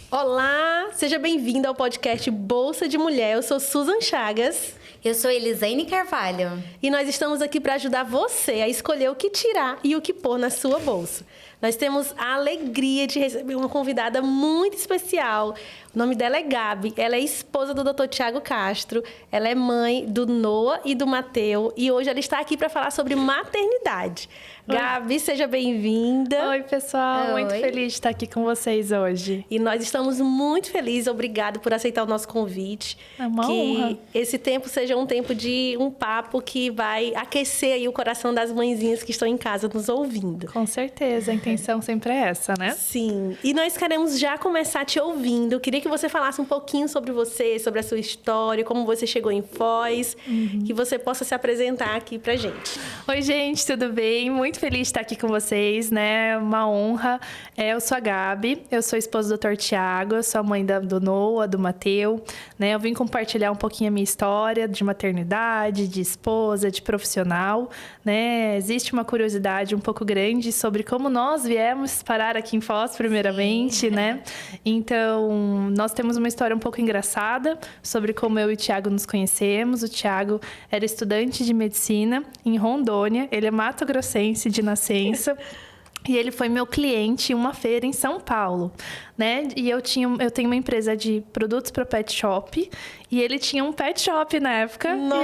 Olá, seja bem-vinda ao podcast Bolsa de Mulher. Eu sou Susan Chagas. Eu sou Elisaine Carvalho. E nós estamos aqui para ajudar você a escolher o que tirar e o que pôr na sua bolsa. Nós temos a alegria de receber uma convidada muito especial. O nome dela é Gabi. Ela é esposa do Dr. Tiago Castro. Ela é mãe do Noah e do Mateu. E hoje ela está aqui para falar sobre maternidade. Gabi, seja bem-vinda. Oi, pessoal. Muito feliz de estar aqui com vocês hoje. E nós estamos muito felizes. Obrigada por aceitar o nosso convite. É uma honra. Que esse tempo seja um tempo de um papo que vai aquecer aí o coração das mãezinhas que estão em casa nos ouvindo. Com certeza. A intenção sempre é essa, né? Sim. E nós queremos já começar te ouvindo. Queria que você falasse um pouquinho sobre você, sobre a sua história, como você chegou em Foz, que você possa se apresentar aqui pra gente. Oi, gente, tudo bem? Muito feliz de estar aqui com vocês, né? Uma honra. Eu sou a Gabi, eu sou esposa do Dr. Tiago, eu sou a mãe do Noah, do Mateu, né? Eu vim compartilhar um pouquinho a minha história de maternidade, de esposa, de profissional, né? Existe uma curiosidade um pouco grande sobre como nós viemos parar aqui em Foz, primeiramente, né? Então, nós temos uma história um pouco engraçada sobre como eu e o Tiago nos conhecemos. O Tiago era estudante de medicina em Rondônia, ele é mato-grossense de nascença. E ele foi meu cliente em uma feira em São Paulo, né? E eu tenho uma empresa de produtos para pet shop. E ele tinha um pet shop na época. Nossa.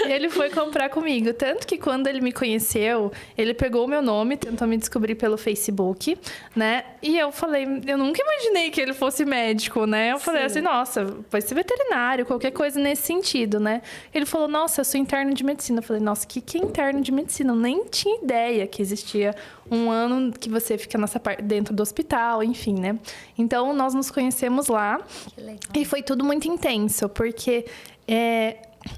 E ele foi comprar comigo. Tanto que quando ele me conheceu, ele pegou o meu nome, tentou me descobrir pelo Facebook, né? E eu falei, eu nunca imaginei que ele fosse médico, né? Eu falei assim, nossa, vai ser veterinário, qualquer coisa nesse sentido, né? Ele falou, nossa, eu sou interno de medicina. Eu falei, nossa, que é interno de medicina? Eu nem tinha ideia que existia um ano que você fica nessa parte dentro do hospital, enfim, né? Então, nós nos conhecemos lá. Que legal. E foi tudo muito intenso, porque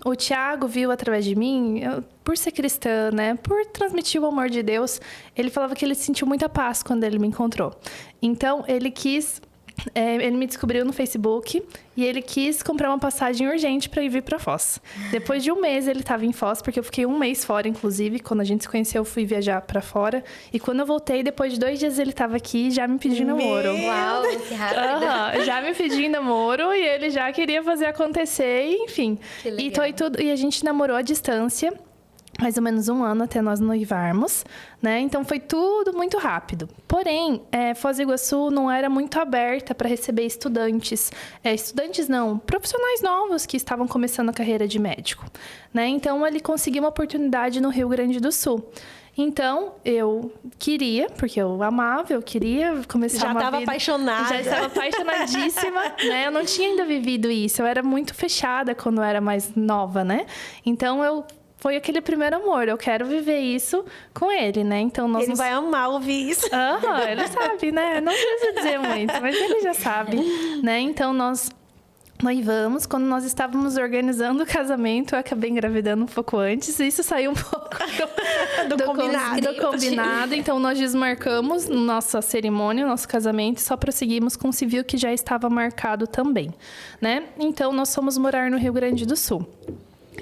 o Tiago viu através de mim, por ser cristã, né? Por transmitir o amor de Deus, ele falava que ele sentiu muita paz quando ele me encontrou. Então, ele me descobriu no Facebook e ele quis comprar uma passagem urgente para ir vir para Foz. Depois de um mês ele estava em Foz, porque eu fiquei um mês fora, inclusive. Quando a gente se conheceu, eu fui viajar para fora. E quando eu voltei, depois de 2 dias ele estava aqui já me pedindo namoro. Uau, que rápido. Já me pedindo namoro e ele já queria fazer acontecer, e, enfim. Que legal. E a gente namorou à distância. Mais ou menos 1 ano até nós noivarmos, né? Então, foi tudo muito rápido. Porém, Foz do Iguaçu não era muito aberta para receber estudantes. Estudantes não, profissionais novos que estavam começando a carreira de médico, né? Então, ele conseguiu uma oportunidade no Rio Grande do Sul. Então, eu queria, porque eu amava, eu queria começar uma vida... Já estava apaixonada. Já estava apaixonadíssima, né? Eu não tinha ainda vivido isso. Eu era muito fechada quando eu era mais nova, né? Então, foi aquele primeiro amor, eu quero viver isso com ele, né? Então Ele vai amar ouvir isso. Ele sabe, né? Não preciso dizer muito, mas ele já sabe, né? Então nós noivamos. Quando nós estávamos organizando o casamento, eu acabei engravidando um pouco antes. Isso saiu um pouco do combinado. Então nós desmarcamos nossa cerimônia, nosso casamento, e só prosseguimos com o civil que já estava marcado também, né? Então nós fomos morar no Rio Grande do Sul.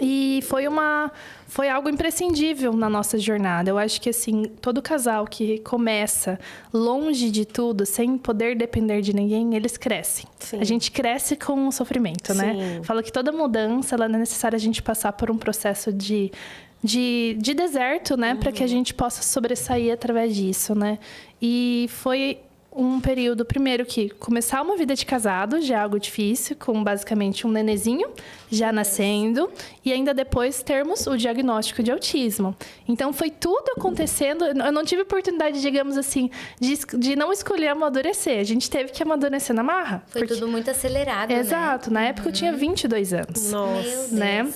E foi algo imprescindível na nossa jornada. Eu acho que, assim, todo casal que começa longe de tudo, sem poder depender de ninguém, eles crescem. Sim. A gente cresce com o sofrimento, né? Falo que toda mudança, ela é necessária a gente passar por um processo de deserto, né? Para que a gente possa sobressair através disso, né? E foi um período, primeiro, que começar uma vida de casado já é algo difícil, com basicamente um nenezinho já nascendo, e ainda depois termos o diagnóstico de autismo. Então, foi tudo acontecendo. Eu não tive oportunidade, digamos assim, de não escolher amadurecer. A gente teve que amadurecer na marra. Foi tudo muito acelerado, Exato. né? Na época, eu tinha 22 anos. Nossa. Meu Deus. Né?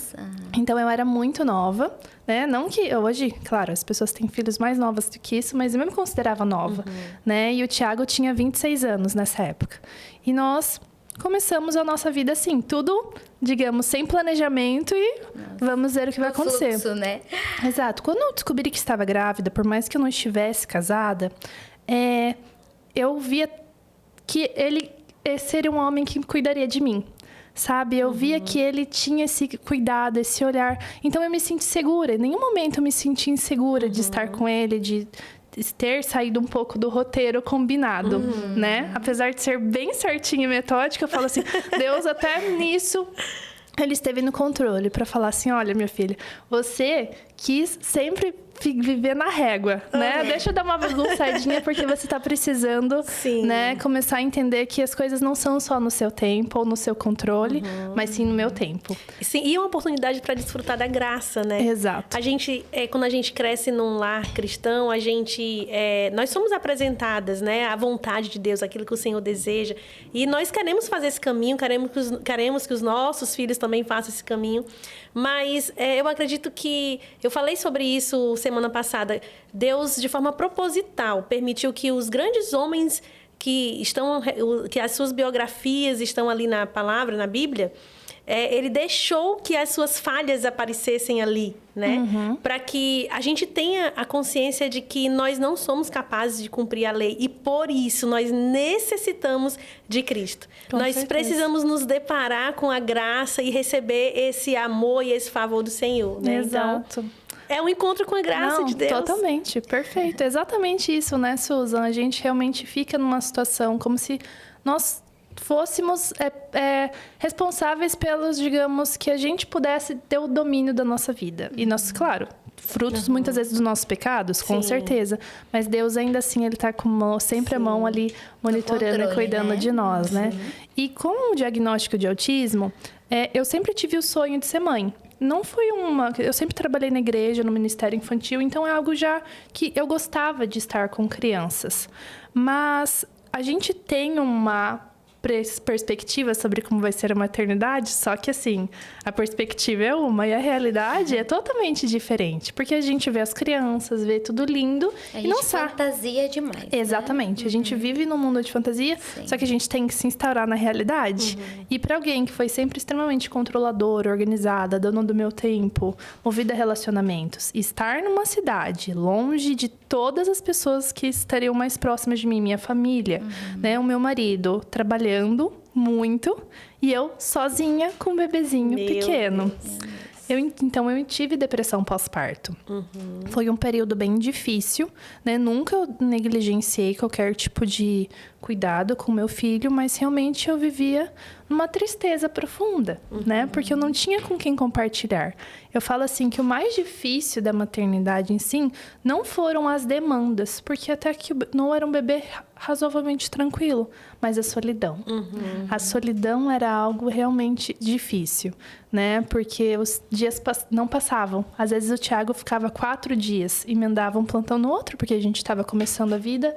Então, eu era muito nova, né? Não que hoje, claro, as pessoas têm filhos mais novas do que isso, mas eu me considerava nova, né? E o Tiago tinha 26 anos nessa época. E nós começamos a nossa vida assim, tudo, digamos, sem planejamento e vamos ver o que vai acontecer. Fluxo, né? Exato. Quando eu descobri que estava grávida, por mais que eu não estivesse casada, eu via que ele seria um homem que cuidaria de mim. Sabe? Eu via que ele tinha esse cuidado, esse olhar. Então, eu me senti segura. Em nenhum momento eu me senti insegura de estar com ele, ter saído um pouco do roteiro combinado, né? Apesar de ser bem certinho e metódico, eu falo assim, Deus até nisso... Ele esteve no controle para falar assim, olha, minha filha, você quis sempre viver na régua, né? Deixa eu dar uma bagunçadinha porque você tá precisando, né? Começar a entender que as coisas não são só no seu tempo ou no seu controle, mas sim no meu tempo. Sim, e é uma oportunidade para desfrutar da graça, né? Exato. A gente, quando a gente cresce num lar cristão, nós somos apresentadas, né? A vontade de Deus, aquilo que o Senhor deseja. E nós queremos fazer esse caminho, queremos que os nossos filhos também façam esse caminho. Mas eu acredito que... Eu falei sobre isso semana passada. Deus, de forma proposital, permitiu que os grandes homens que as suas biografias estão ali na palavra, na Bíblia, ele deixou que as suas falhas aparecessem ali, né? Para que a gente tenha a consciência de que nós não somos capazes de cumprir a lei. E por isso nós necessitamos de Cristo. Nós precisamos nos deparar com a graça e receber esse amor e esse favor do Senhor, né? Exato. Então, é um encontro com a graça de Deus. Totalmente, perfeito. Exatamente isso, né, Susan? A gente realmente fica numa situação como se nós fôssemos responsáveis pelos, digamos, que a gente pudesse ter o domínio da nossa vida. E nós, claro, frutos muitas vezes dos nossos pecados, com certeza. Mas Deus ainda assim, ele tá com sempre a mão ali monitorando e cuidando de nós, né? E com o diagnóstico de autismo, eu sempre tive o sonho de ser mãe. Não foi eu sempre trabalhei na igreja, no ministério infantil, então é algo já que eu gostava de estar com crianças. Mas a gente tem uma perspectiva sobre como vai ser a maternidade, só que assim, a perspectiva é uma e a realidade é totalmente diferente, porque a gente vê as crianças, vê tudo lindo e não sabe. Fantasia demais. Exatamente, a gente vive num mundo de fantasia, só que a gente tem que se instaurar na realidade. E para alguém que foi sempre extremamente controladora, organizada, dona do meu tempo, movida a relacionamentos, estar numa cidade longe de todas as pessoas que estariam mais próximas de mim, minha família, né, o meu marido trabalhando muito e eu sozinha com um bebezinho pequeno. Então, eu tive depressão pós-parto. Foi um período bem difícil, né? Nunca eu negligenciei qualquer tipo de cuidado com meu filho, mas realmente eu vivia numa tristeza profunda, né? Porque eu não tinha com quem compartilhar. Eu falo assim que o mais difícil da maternidade em si não foram as demandas, porque até que não era um bebê razoavelmente tranquilo, mas a solidão. A solidão era algo realmente difícil, né? Porque os dias não passavam. Às vezes o Thiago ficava 4 dias, emendava um plantão no outro, porque a gente estava começando a vida.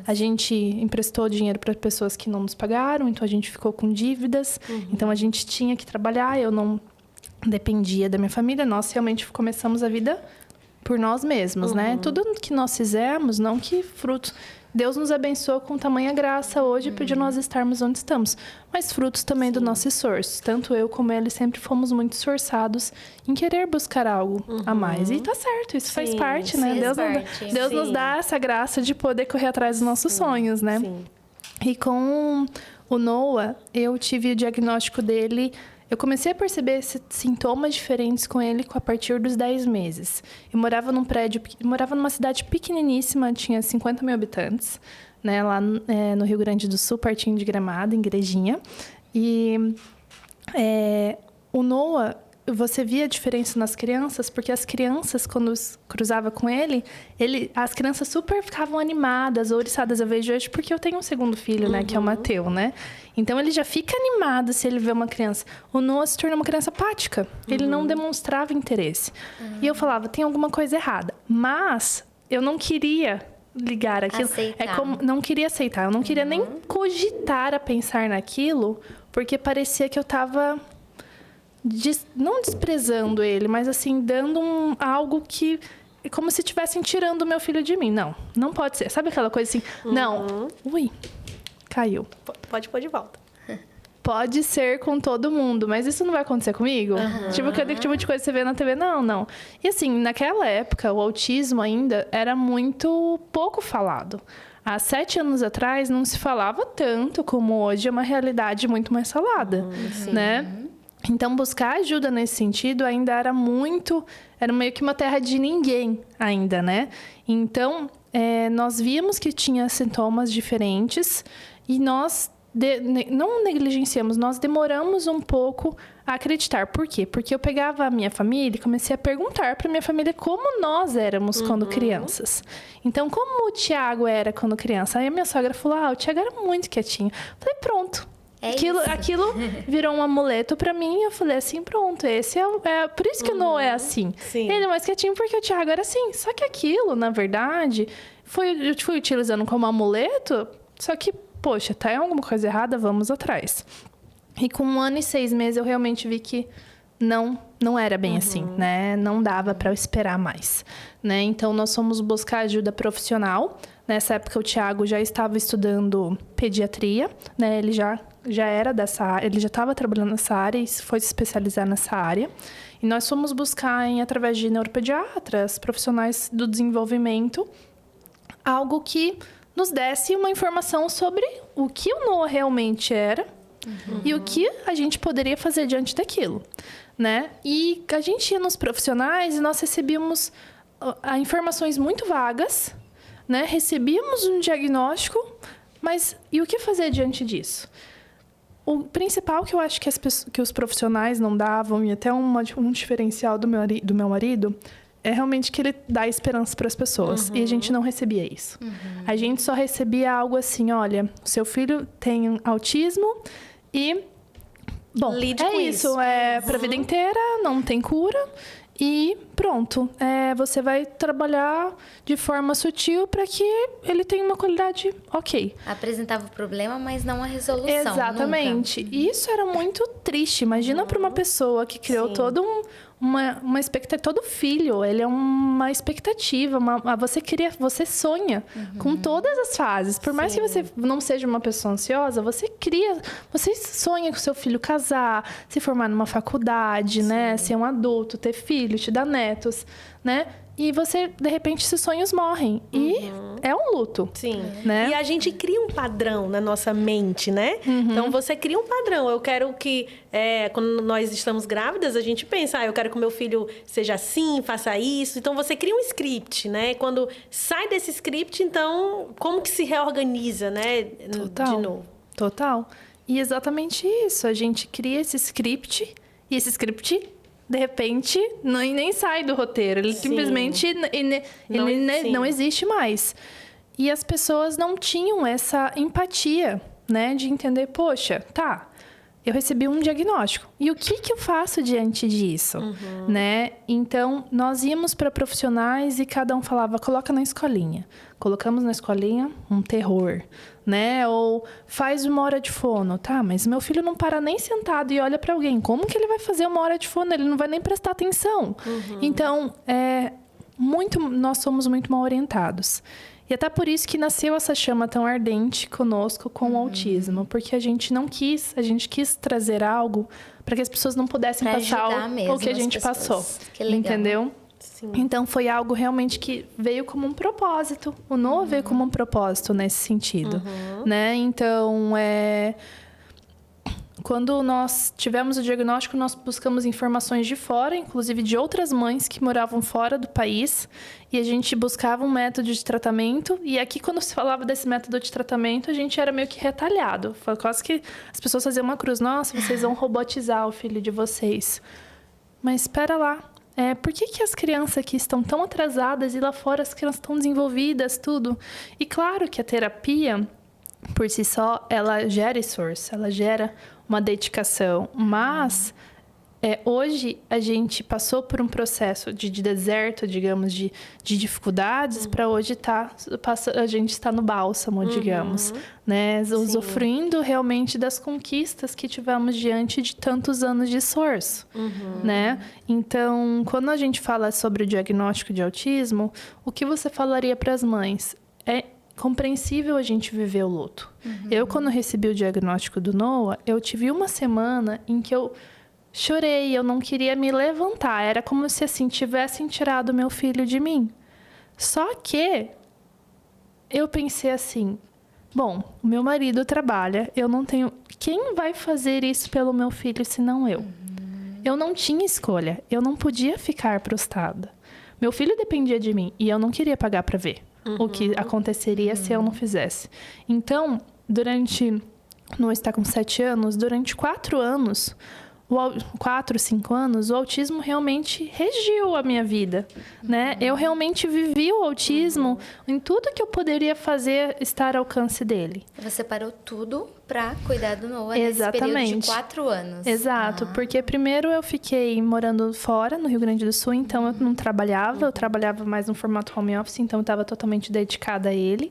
A gente emprestou dinheiro para pessoas que não nos pagaram, então a gente ficou com dívidas. Então a gente tinha que trabalhar, eu não dependia da minha família. Nós realmente começamos a vida por nós mesmos, né? Tudo que nós fizemos, não que frutos... Deus nos abençoou com tamanha graça hoje de nós estarmos onde estamos. Mas frutos também do nosso esforço. Tanto eu como ele sempre fomos muito esforçados em querer buscar algo a mais. E tá certo, isso faz parte, né? Deus nos dá essa graça de poder correr atrás dos nossos sonhos, né? E com o Noah, eu tive o diagnóstico dele... Eu comecei a perceber sintomas diferentes com ele a partir dos 10 meses. Eu morava numa cidade pequeniníssima, tinha 50 mil habitantes, né, lá no Rio Grande do Sul, pertinho de Gramado, em Igrejinha. E o Noah, você via a diferença nas crianças, porque as crianças, quando cruzava com ele, as crianças super ficavam animadas, ouriçadas. Eu vejo hoje porque eu tenho um segundo filho, né, que é o Mateu, né? Então, ele já fica animado se ele vê uma criança. O Noah se tornou uma criança apática. Ele não demonstrava interesse. E eu falava, tem alguma coisa errada. Mas eu não queria ligar aquilo. Não queria aceitar. Eu não queria nem cogitar a pensar naquilo, porque parecia que eu estava... não desprezando ele, mas assim, dando algo que... Como se estivessem tirando o meu filho de mim. Não pode ser. Sabe aquela coisa assim? Não. Ui, caiu. Pode pôr de volta. Pode ser com todo mundo, mas isso não vai acontecer comigo? Tipo, que tipo de coisa que você vê na TV? Não. E assim, naquela época, o autismo ainda era muito pouco falado. Há 7 anos atrás, não se falava tanto como hoje, é uma realidade muito mais falada, né? Então, buscar ajuda nesse sentido ainda era meio que uma terra de ninguém ainda, né? Então, nós víamos que tinha sintomas diferentes e nós não negligenciamos, nós demoramos um pouco a acreditar. Por quê? Porque eu pegava a minha família e comecei a perguntar para minha família como nós éramos quando crianças. Então, como o Tiago era quando criança? Aí a minha sogra falou, o Tiago era muito quietinho. Falei, pronto. Aquilo virou um amuleto pra mim e eu falei assim, pronto, esse por isso que o Noah é assim. Sim. Ele é mais quietinho porque o Tiago era assim. Só que aquilo, na verdade, eu fui utilizando como amuleto, só que, poxa, tá alguma coisa errada, vamos atrás. E com 1 ano e 6 meses eu realmente vi que não era bem assim, né? Não dava para eu esperar mais, né? Então, nós fomos buscar ajuda profissional. Nessa época, o Tiago já estava estudando pediatria, né? Ele já era dessa área, ele já estava trabalhando nessa área e foi se especializar nessa área. E nós fomos buscar, através de neuropediatras, profissionais do desenvolvimento, algo que nos desse uma informação sobre o que o Noah realmente era e o que a gente poderia fazer diante daquilo, né? E a gente ia nos profissionais e nós recebíamos informações muito vagas, né? Recebíamos um diagnóstico, mas e o que fazer diante disso? O principal que eu acho que os profissionais não davam, e até um diferencial do meu marido, é realmente que ele dá esperança para as pessoas. E a gente não recebia isso. A gente só recebia algo assim, olha, seu filho tem autismo e... Bom, lide com isso. É para a vida inteira, não tem cura. E pronto, você vai trabalhar de forma sutil para que ele tenha uma qualidade ok. Apresentava o problema, mas não a resolução. Exatamente. Nunca. E isso era muito triste. Imagina para uma pessoa que criou todo uma expectativa. Todo filho, ele é uma expectativa. Você sonha com todas as fases. Por mais que você não seja uma pessoa ansiosa, você sonha com seu filho casar, se formar numa faculdade, né? Ser um adulto, ter filho, te dar netos, né? E você, de repente, esses sonhos morrem. E é um luto. Sim. Né? E a gente cria um padrão na nossa mente, né? Então, você cria um padrão. Eu quero que, quando nós estamos grávidas, a gente pensa, eu quero que o meu filho seja assim, faça isso. Então, você cria um script, né? Quando sai desse script, então, como que se reorganiza, né? Total. De novo. Total. E exatamente isso. A gente cria esse script, e esse script... de repente, nem sai do roteiro. Ele simplesmente não existe mais. E as pessoas não tinham essa empatia, né? De entender, poxa, eu recebi um diagnóstico. E o que eu faço diante disso? Né? Então, nós íamos para profissionais e cada um falava, coloca na escolinha. Colocamos na escolinha um terror, né? Ou faz 1 hora de fono. Mas meu filho não para nem sentado e olha para alguém. Como que ele vai fazer 1 hora de fono? Ele não vai nem prestar atenção. Então, nós somos muito mal orientados. E até por isso que nasceu essa chama tão ardente conosco com o autismo. Porque a gente quis trazer algo para que as pessoas não pudessem passar o que a gente passou. Que legal. Entendeu? Sim. Então, foi algo realmente que veio como um propósito. O Noah veio como um propósito nesse sentido, né? Então, quando nós tivemos o diagnóstico, nós buscamos informações de fora, inclusive de outras mães que moravam fora do país. E a gente buscava um método de tratamento. E aqui, quando se falava desse método de tratamento, a gente era meio que retalhado. Foi quase que as pessoas faziam uma cruz. Nossa, vocês vão robotizar o filho de vocês. Mas espera lá. Por que as crianças aqui estão tão atrasadas e lá fora as crianças estão desenvolvidas, tudo? E claro que a terapia, por si só, ela gera esforço, ela gera uma dedicação. Mas, hoje, a gente passou por um processo de deserto, digamos, de dificuldades, para hoje a gente está no bálsamo, digamos, né? Usufruindo realmente das conquistas que tivemos diante de tantos anos de esforço, né? Então, quando a gente fala sobre o diagnóstico de autismo, o que você falaria para as mães? É compreensível a gente viver o luto. Eu, quando recebi o diagnóstico do Noah, eu tive 1 semana em que eu chorei, eu não queria me levantar. Era como se, assim, tivessem tirado meu filho de mim. Só que eu pensei assim, bom, o meu marido trabalha, eu não tenho... Quem vai fazer isso pelo meu filho se não eu? Eu não tinha escolha, eu não podia ficar prostrada. Meu filho dependia de mim e eu não queria pagar para ver. o que aconteceria se eu não fizesse. Então, Noah está com 7 anos, durante 4 anos, 4, 5 anos, o autismo realmente regiu a minha vida, né? Eu realmente vivi o autismo em tudo que eu poderia fazer estar ao alcance dele. Você parou tudo para cuidar do Noah Exatamente. nesse período de 4 anos. Exato, porque primeiro eu fiquei morando fora, no Rio Grande do Sul, então eu não trabalhava, eu trabalhava mais no formato home office, então eu estava totalmente dedicada a ele.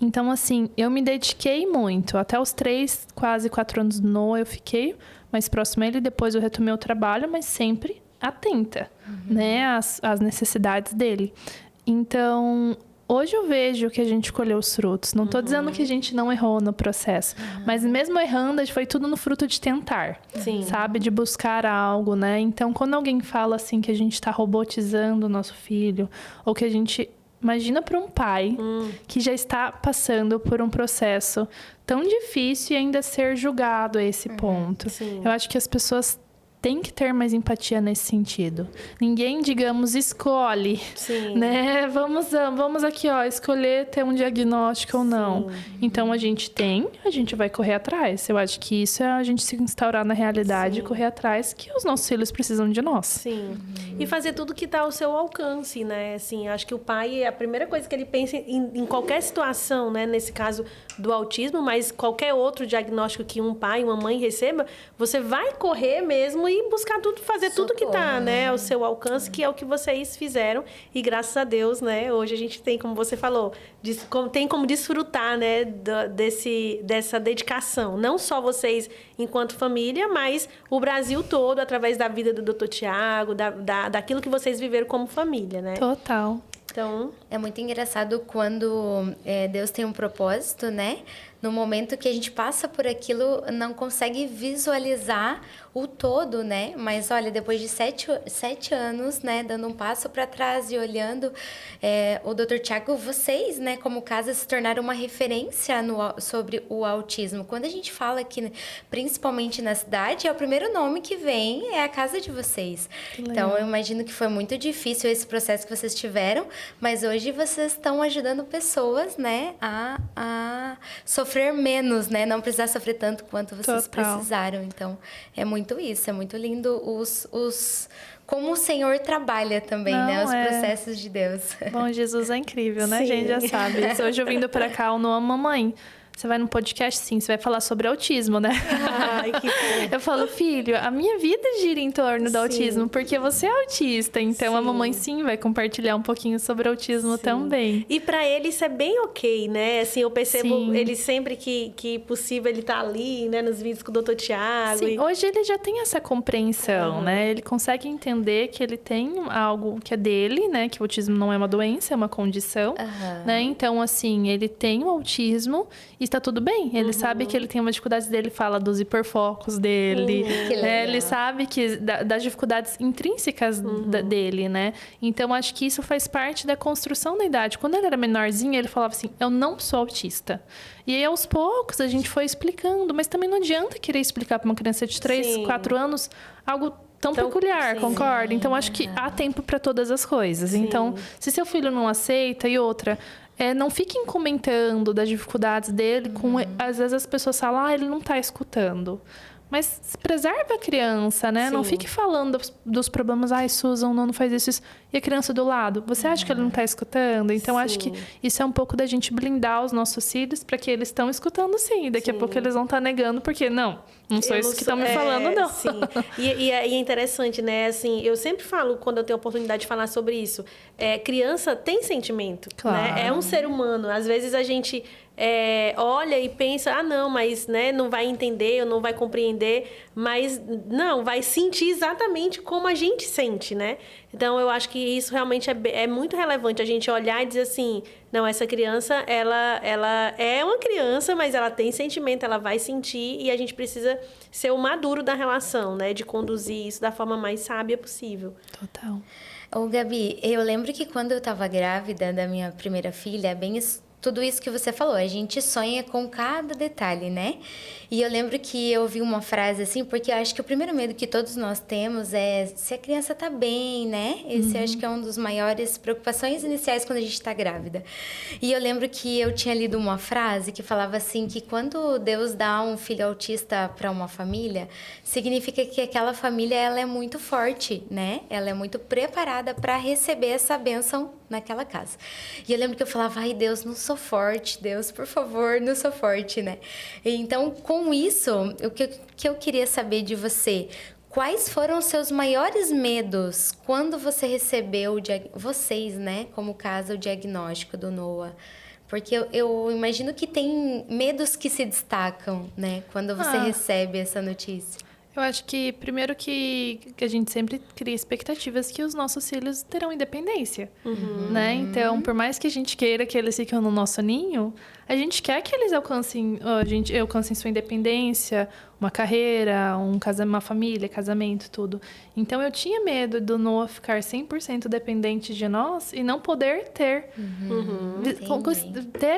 Então, assim, eu me dediquei muito. Até os 3, quase 4 anos do Noah eu fiquei mais próximo a ele. Depois eu retomei o trabalho, mas sempre atenta, né, às necessidades dele. Então, hoje eu vejo que a gente colheu os frutos. Não estou dizendo que a gente não errou no processo. Mas mesmo errando, foi tudo no fruto de tentar. Sim. Sabe? De buscar algo, né? Então, quando alguém fala assim que a gente está robotizando o nosso filho, ou que a gente... Imagina para um pai que já está passando por um processo tão difícil e ainda ser julgado a esse ponto. Sim. Eu acho que as pessoas têm que ter mais empatia nesse sentido. Ninguém, digamos, escolhe, Sim. né? Vamos aqui, ó, escolher ter um diagnóstico ou não. Então, a gente vai correr atrás. Eu acho que isso é a gente se instaurar na realidade e correr atrás, que os nossos filhos precisam de nós. Sim. E fazer tudo que está ao seu alcance, né? Assim, acho que o pai, a primeira coisa que ele pensa em qualquer situação, né? Nesse caso do autismo, mas qualquer outro diagnóstico que um pai, uma mãe receba, você vai correr mesmo e buscar tudo, fazer tudo que está, né, ao seu alcance, que é o que vocês fizeram. E graças a Deus, né, hoje a gente tem, como você falou, tem como desfrutar, né, dessa dedicação. Não só vocês enquanto família, mas o Brasil todo, através da vida do Dr. Tiago, daquilo que vocês viveram como família, né? Total. Então... É muito engraçado quando Deus tem um propósito, né? No momento que a gente passa por aquilo, não consegue visualizar o todo, né? Mas olha, depois de 7 anos, né, dando um passo para trás e olhando, o Dr. Tiago, vocês, né, como casa, se tornaram uma referência sobre o autismo. Quando a gente fala aqui, principalmente na cidade, o primeiro nome que vem é a casa de vocês. Então, eu imagino que foi muito difícil esse processo que vocês tiveram, mas hoje vocês estão ajudando pessoas, né, a sofrer menos, né? Não precisar sofrer tanto quanto vocês precisaram. Então, é muito isso. É muito lindo como o Senhor trabalha também, né? Os processos de Deus. Bom, Jesus é incrível, né? Sim. A gente já sabe. Hoje eu vindo pra cá, o Noah, mamãe... Você vai no podcast, sim, você vai falar sobre autismo, né? Ai, que eu falo, filho, a minha vida gira em torno do autismo, porque você é autista. Então, a mamãe, sim, vai compartilhar um pouquinho sobre autismo também. E pra ele isso é bem ok, né? Assim, eu percebo ele sempre que possível, ele tá ali, né? Nos vídeos com o Dr. Tiago. Sim, hoje ele já tem essa compreensão, né? Ele consegue entender que ele tem algo que é dele, né? Que o autismo não é uma doença, é uma condição, né? Então, assim, ele tem o autismo e está tudo bem. Ele sabe que ele tem uma dificuldade dele, fala dos hiperfocos dele. Né? Ele sabe que das dificuldades intrínsecas dele, né? Então, acho que isso faz parte da construção da idade. Quando ele era menorzinho, ele falava assim, eu não sou autista. E aí, aos poucos, a gente foi explicando. Mas também não adianta querer explicar para uma criança de 3, 4 anos algo tão peculiar, concorda? Então, acho que há tempo para todas as coisas. Então, se seu filho não aceita, e outra... não fiquem comentando das dificuldades dele. Às vezes as pessoas falam, ele não está escutando. Mas preserva a criança, né? Não fique falando dos problemas. Susan, não faz isso. E a criança do lado. Você acha que ele não está escutando? Então, acho que isso é um pouco da gente blindar os nossos filhos para que eles estão escutando, sim. Daqui a pouco eles vão estar negando, porque não sou isso que estão me falando, não. Sim. E é interessante, né? Assim, eu sempre falo, quando eu tenho a oportunidade de falar sobre isso, criança tem sentimento, né? É um ser humano. Às vezes a gente... olha e pensa, não, mas né, não vai entender ou não vai compreender, mas não, vai sentir exatamente como a gente sente, né? Então, eu acho que isso realmente é muito relevante, a gente olhar e dizer assim, não, essa criança, ela é uma criança, mas ela tem sentimento, ela vai sentir e a gente precisa ser o maduro da relação, né? De conduzir isso da forma mais sábia possível. Total. Ô, Gabi, eu lembro que quando eu estava grávida da minha primeira filha, bem tudo isso que você falou, a gente sonha com cada detalhe, né? E eu lembro que eu ouvi uma frase assim, porque eu acho que o primeiro medo que todos nós temos é se a criança tá bem, né? Esse eu acho que é uma das maiores preocupações iniciais quando a gente tá grávida. E eu lembro que eu tinha lido uma frase que falava assim, que quando Deus dá um filho autista para uma família, significa que aquela família ela é muito forte, né? Ela é muito preparada para receber essa bênção naquela casa. E eu lembro que eu falava, ai Deus, não sou forte, Deus, por favor, não sou forte, né? Então, com isso, o que eu queria saber de você, quais foram os seus maiores medos quando você recebeu, vocês, né, como casa, o diagnóstico do Noah? Porque eu imagino que tem medos que se destacam, né, quando você recebe essa notícia. Eu acho que, primeiro, que a gente sempre cria expectativas que os nossos filhos terão independência, né? Então, por mais que a gente queira que eles fiquem no nosso ninho, a gente quer que eles alcancem sua independência, uma carreira, uma família, casamento, tudo. Então, eu tinha medo do Noah ficar 100% dependente de nós e não poder ter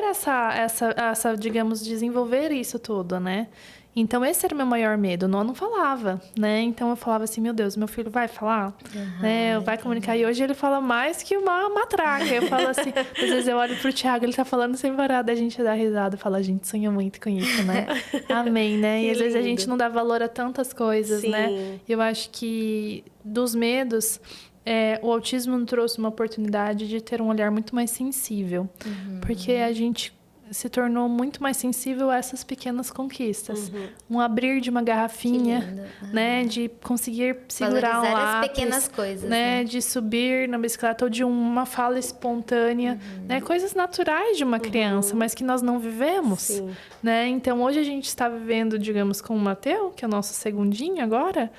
essa, digamos, desenvolver isso tudo, né? Então, esse era o meu maior medo. O Noah não falava, né? Então, eu falava assim, meu Deus, meu filho vai falar? Né? Vai comunicar. E hoje ele fala mais que uma matraca. Eu falo assim, às vezes eu olho pro Thiago, ele tá falando sem parar, daí a gente dá risada. Fala, a gente sonha muito com isso, né? Amém, né? E às vezes a gente não dá valor a tantas coisas, né? Eu acho que dos medos... o autismo nos trouxe uma oportunidade de ter um olhar muito mais sensível. Porque a gente se tornou muito mais sensível a essas pequenas conquistas. Um abrir de uma garrafinha, né? De conseguir segurar um lápis. As pequenas coisas, né? De subir na bicicleta ou de uma fala espontânea. Né? Coisas naturais de uma criança, mas que nós não vivemos. Né? Então, hoje a gente está vivendo, digamos, com o Mateu, que é o nosso segundinho agora,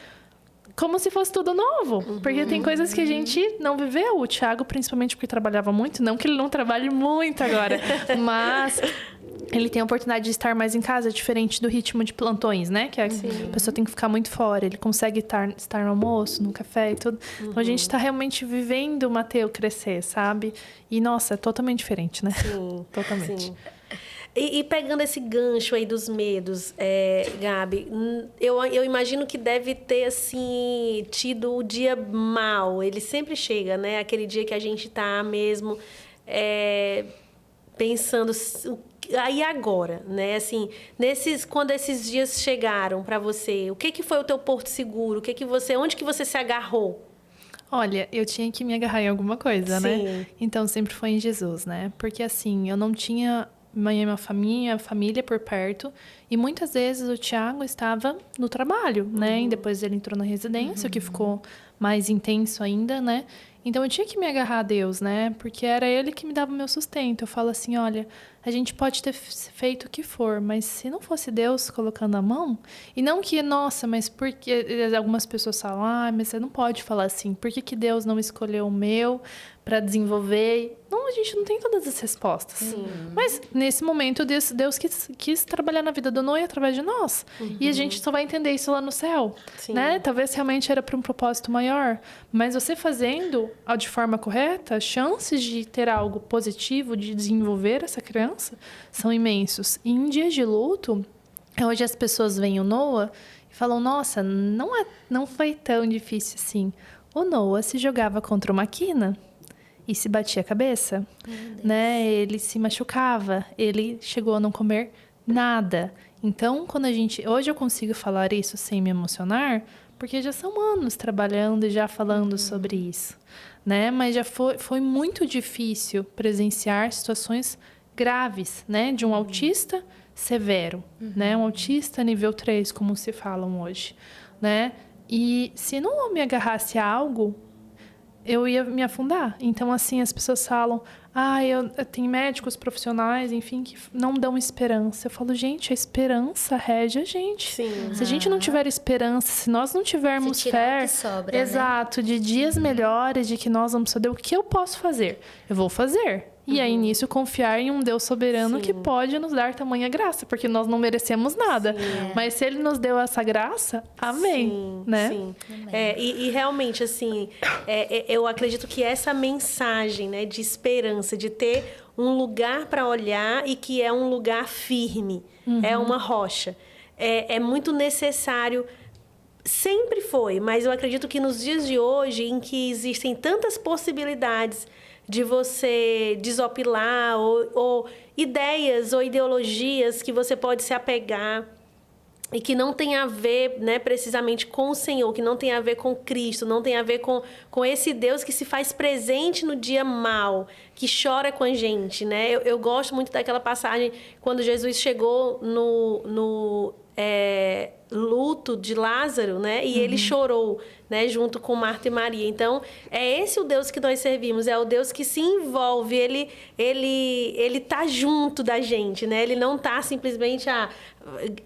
como se fosse tudo novo. Porque tem coisas que a gente não viveu. O Thiago, principalmente porque trabalhava muito. Não que ele não trabalhe muito agora. Mas ele tem a oportunidade de estar mais em casa, diferente do ritmo de plantões, né? Que a pessoa tem que ficar muito fora. Ele consegue estar no almoço, no café e tudo. Então, a gente está realmente vivendo o Mateu crescer, sabe? E, nossa, é totalmente diferente, né? Sim. Totalmente. Sim. E pegando esse gancho aí dos medos, Gabi, eu imagino que deve ter, assim, tido o dia mau. Ele sempre chega, né? Aquele dia que a gente tá mesmo pensando... Aí agora, né? Assim, quando esses dias chegaram para você, o que foi o teu porto seguro? Onde que você se agarrou? Olha, eu tinha que me agarrar em alguma coisa, né? Então, sempre foi em Jesus, né? Porque, assim, eu não tinha... minha família por perto. E muitas vezes o Thiago estava no trabalho, né? E depois ele entrou na residência, o que ficou mais intenso ainda, né? Então, eu tinha que me agarrar a Deus, né? Porque era Ele que me dava o meu sustento. Eu falo assim, olha, a gente pode ter feito o que for, mas se não fosse Deus colocando a mão... E não que, nossa, mas porque... Algumas pessoas falam, mas você não pode falar assim. Por que Deus não escolheu o meu para desenvolver? Não, a gente não tem todas as respostas. Mas, nesse momento, Deus quis trabalhar na vida do Noah através de nós. E a gente só vai entender isso lá no céu, né? Talvez realmente era para um propósito maior. Mas você fazendo de forma correta, as chances de ter algo positivo, de desenvolver essa criança, são imensos. E em dias de luto, hoje as pessoas veem o Noah e falam, nossa, não foi tão difícil assim. O Noah se jogava contra uma quina e se batia a cabeça, né? Ele se machucava, ele chegou a não comer nada. Então, hoje eu consigo falar isso sem me emocionar, porque já são anos trabalhando e já falando sobre isso, né? Mas já foi muito difícil presenciar situações graves, né? De um autista severo, né? Um autista nível 3, como se falam hoje, né? E se não me agarrasse a algo, eu ia me afundar. Então, assim, as pessoas falam, tem médicos profissionais, enfim, que não dão esperança. Eu falo, gente, a esperança rege a gente. Se a gente não tiver esperança, se nós não tivermos fé, sobra, exato, de dias melhores, de que nós vamos saber o que eu posso fazer. Eu vou fazer. E aí, nisso, confiar em um Deus soberano que pode nos dar tamanha graça, porque nós não merecemos nada. Mas se Ele nos deu essa graça, amém, né? Sim. E realmente, assim, eu acredito que essa mensagem, né, de esperança, de ter um lugar para olhar e que é um lugar firme, é uma rocha. É muito necessário. Sempre foi, mas eu acredito que nos dias de hoje, em que existem tantas possibilidades de você desopilar ou ideias ou ideologias que você pode se apegar e que não tem a ver, né, precisamente com o Senhor, que não tem a ver com Cristo, não tem a ver com esse Deus que se faz presente no dia mau, que chora com a gente, né? Eu gosto muito daquela passagem quando Jesus chegou no luto de Lázaro, né? E ele chorou, né? Junto com Marta e Maria. Então, é esse o Deus que nós servimos. É o Deus que se envolve. Ele tá junto da gente, né? Ele não tá simplesmente,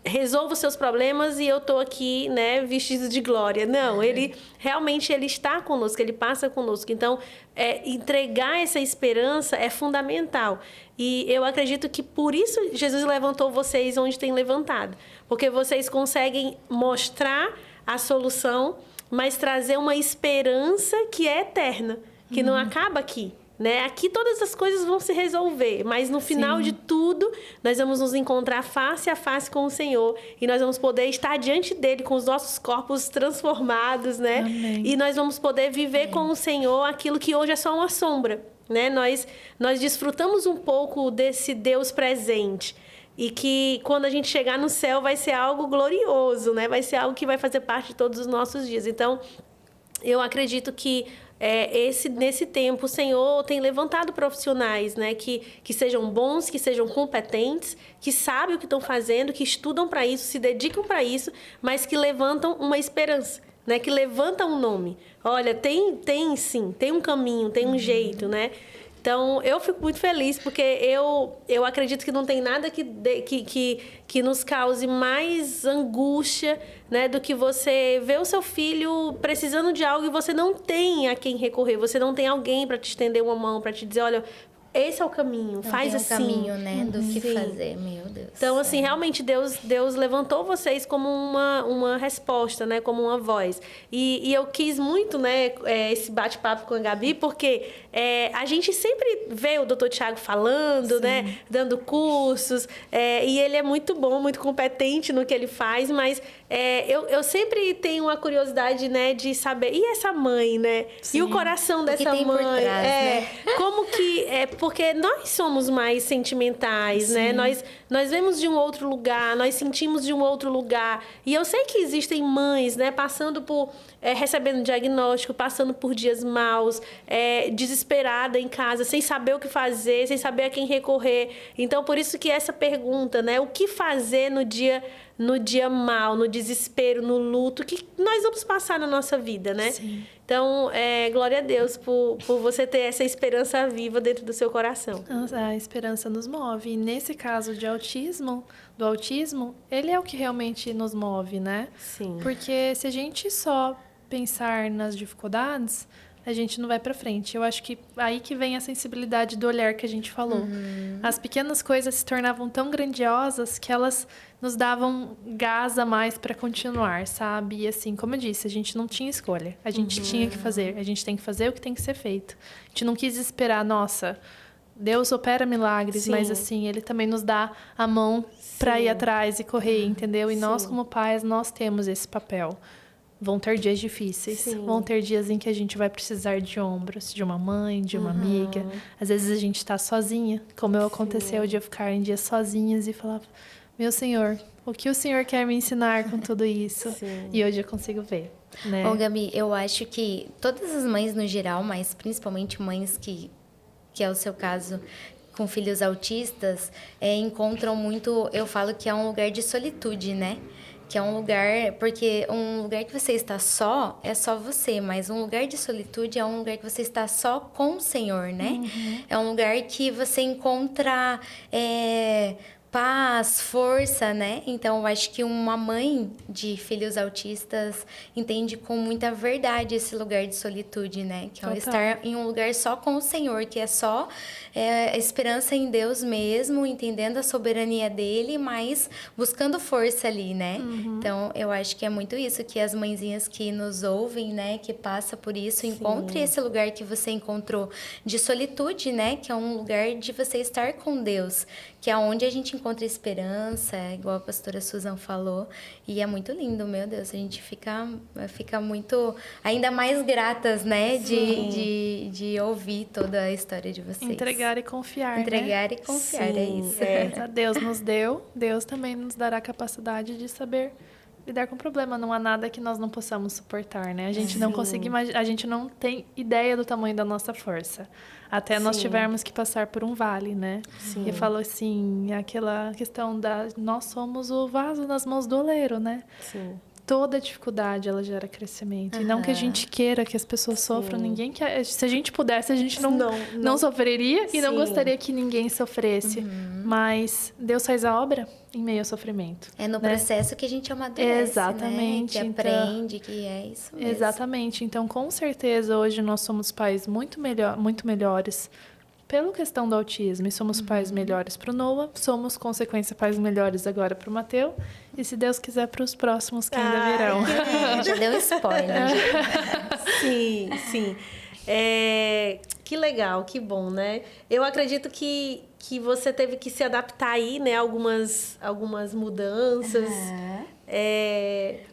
resolva os seus problemas e eu tô aqui, né? Vestido de glória. Não, ele realmente ele está conosco, ele passa conosco. Então, entregar essa esperança é fundamental. E eu acredito que por isso Jesus levantou vocês onde tem levantado. Porque vocês conseguem mostrar a solução, mas trazer uma esperança que é eterna, que não acaba aqui. Né? Aqui todas as coisas vão se resolver, mas no final de tudo, nós vamos nos encontrar face a face com o Senhor e nós vamos poder estar diante dele com os nossos corpos transformados, né? Amém. E nós vamos poder viver com o Senhor aquilo que hoje é só uma sombra, né? Nós desfrutamos um pouco desse Deus presente. E que quando a gente chegar no céu vai ser algo glorioso, né? Vai ser algo que vai fazer parte de todos os nossos dias. Então, eu acredito que nesse tempo o Senhor tem levantado profissionais, né? Que sejam bons, que sejam competentes, que sabem o que estão fazendo, que estudam para isso, se dedicam para isso, mas que levantam uma esperança, né? Que levantam um nome. Olha, tem sim, tem um caminho, tem um jeito, né? Então, eu fico muito feliz porque eu acredito que não tem nada que nos cause mais angústia, né, do que você ver o seu filho precisando de algo e você não tem a quem recorrer, você não tem alguém para te estender uma mão, para te dizer, olha, esse é o caminho, não faz tem assim. caminho, né, do que fazer, meu Deus. Então, assim, realmente Deus levantou vocês como uma resposta, né, como uma voz. E eu quis muito, né, esse bate-papo com a Gabi, porque a gente sempre vê o Dr. Tiago falando, né, dando cursos, e ele é muito bom, muito competente no que ele faz, mas eu sempre tenho uma curiosidade, né, de saber, e essa mãe, né? Sim. E o coração dessa mãe? Por trás, né? Como que... porque nós somos mais sentimentais, né? Nós vemos de um outro lugar, nós sentimos de um outro lugar. E eu sei que existem mães, né, passando por... recebendo diagnóstico, passando por dias maus, desesperada em casa, sem saber o que fazer, sem saber a quem recorrer. Então, por isso que essa pergunta, né? O que fazer no dia mau, no desespero, no luto, que nós vamos passar na nossa vida, né? Sim. Então, glória a Deus por você ter essa esperança viva dentro do seu coração. A esperança nos move. E nesse caso do autismo, ele é o que realmente nos move, né? Sim. Porque se a gente só pensar nas dificuldades, a gente não vai para frente. Eu acho que aí que vem a sensibilidade do olhar que a gente falou. As pequenas coisas se tornavam tão grandiosas que elas nos davam gás a mais para continuar, sabe? E assim, como eu disse, a gente não tinha escolha. A gente tinha que fazer. A gente tem que fazer o que tem que ser feito. A gente não quis esperar, nossa, Deus opera milagres, mas assim, Ele também nos dá a mão para ir atrás e correr, entendeu? E nós, como pais, nós temos esse papel. Vão ter dias difíceis, vão ter dias em que a gente vai precisar de ombros, de uma mãe, de uma amiga. Às vezes a gente está sozinha, como aconteceu de eu ficar em dias sozinhas e falar, meu Senhor, o que o Senhor quer me ensinar com tudo isso? E hoje eu consigo ver, né? Bom, Gabi, eu acho que todas as mães no geral, mas principalmente mães que é o seu caso, com filhos autistas, encontram muito, eu falo que é um lugar de solitude, né? Que é um lugar, porque um lugar que você está só, é só você, mas um lugar de solitude é um lugar que você está só com o Senhor, né? É um lugar que você encontra paz, força, né? Então, eu acho que uma mãe de filhos autistas entende com muita verdade esse lugar de solitude, né? Que é estar em um lugar só com o Senhor, que é só a esperança em Deus mesmo, entendendo a soberania dele, mas buscando força ali, né? Então, eu acho que é muito isso, que as mãezinhas que nos ouvem, né? Que passa por isso, encontre esse lugar que você encontrou de solitude, né? Que é um lugar de você estar com Deus, que é onde a gente encontra esperança, igual a pastora Susan falou, e é muito lindo, meu Deus, a gente fica muito, ainda mais gratas, né, de ouvir toda a história de vocês. Entregar e confiar, Entregar né? e confiar, é isso. Deus nos deu, Deus também nos dará a capacidade de saber lidar com o problema. Não há nada que nós não possamos suportar, né? A gente não consegue a gente não tem ideia do tamanho da nossa força. Até nós tivermos que passar por um vale, né? E falou assim, aquela questão nós somos o vaso nas mãos do oleiro, né? Sim. Toda dificuldade, ela gera crescimento. E não que a gente queira que as pessoas sofram. Ninguém quer. Se a gente pudesse, a gente não sofreria e não gostaria que ninguém sofresse. Mas Deus faz a obra em meio ao sofrimento. É no processo que a gente amadurece, exatamente, né? Que aprende, que é isso mesmo. Exatamente. Então, com certeza, hoje nós somos pais muito melhores pela questão do autismo. E somos pais melhores para o Noah. Somos, consequência, pais melhores agora para o Mateu. E, se Deus quiser, para os próximos que ainda virão. Já deu spoiler. Sim. Que legal, que bom, né? Eu acredito que você teve que se adaptar aí, né? Algumas mudanças.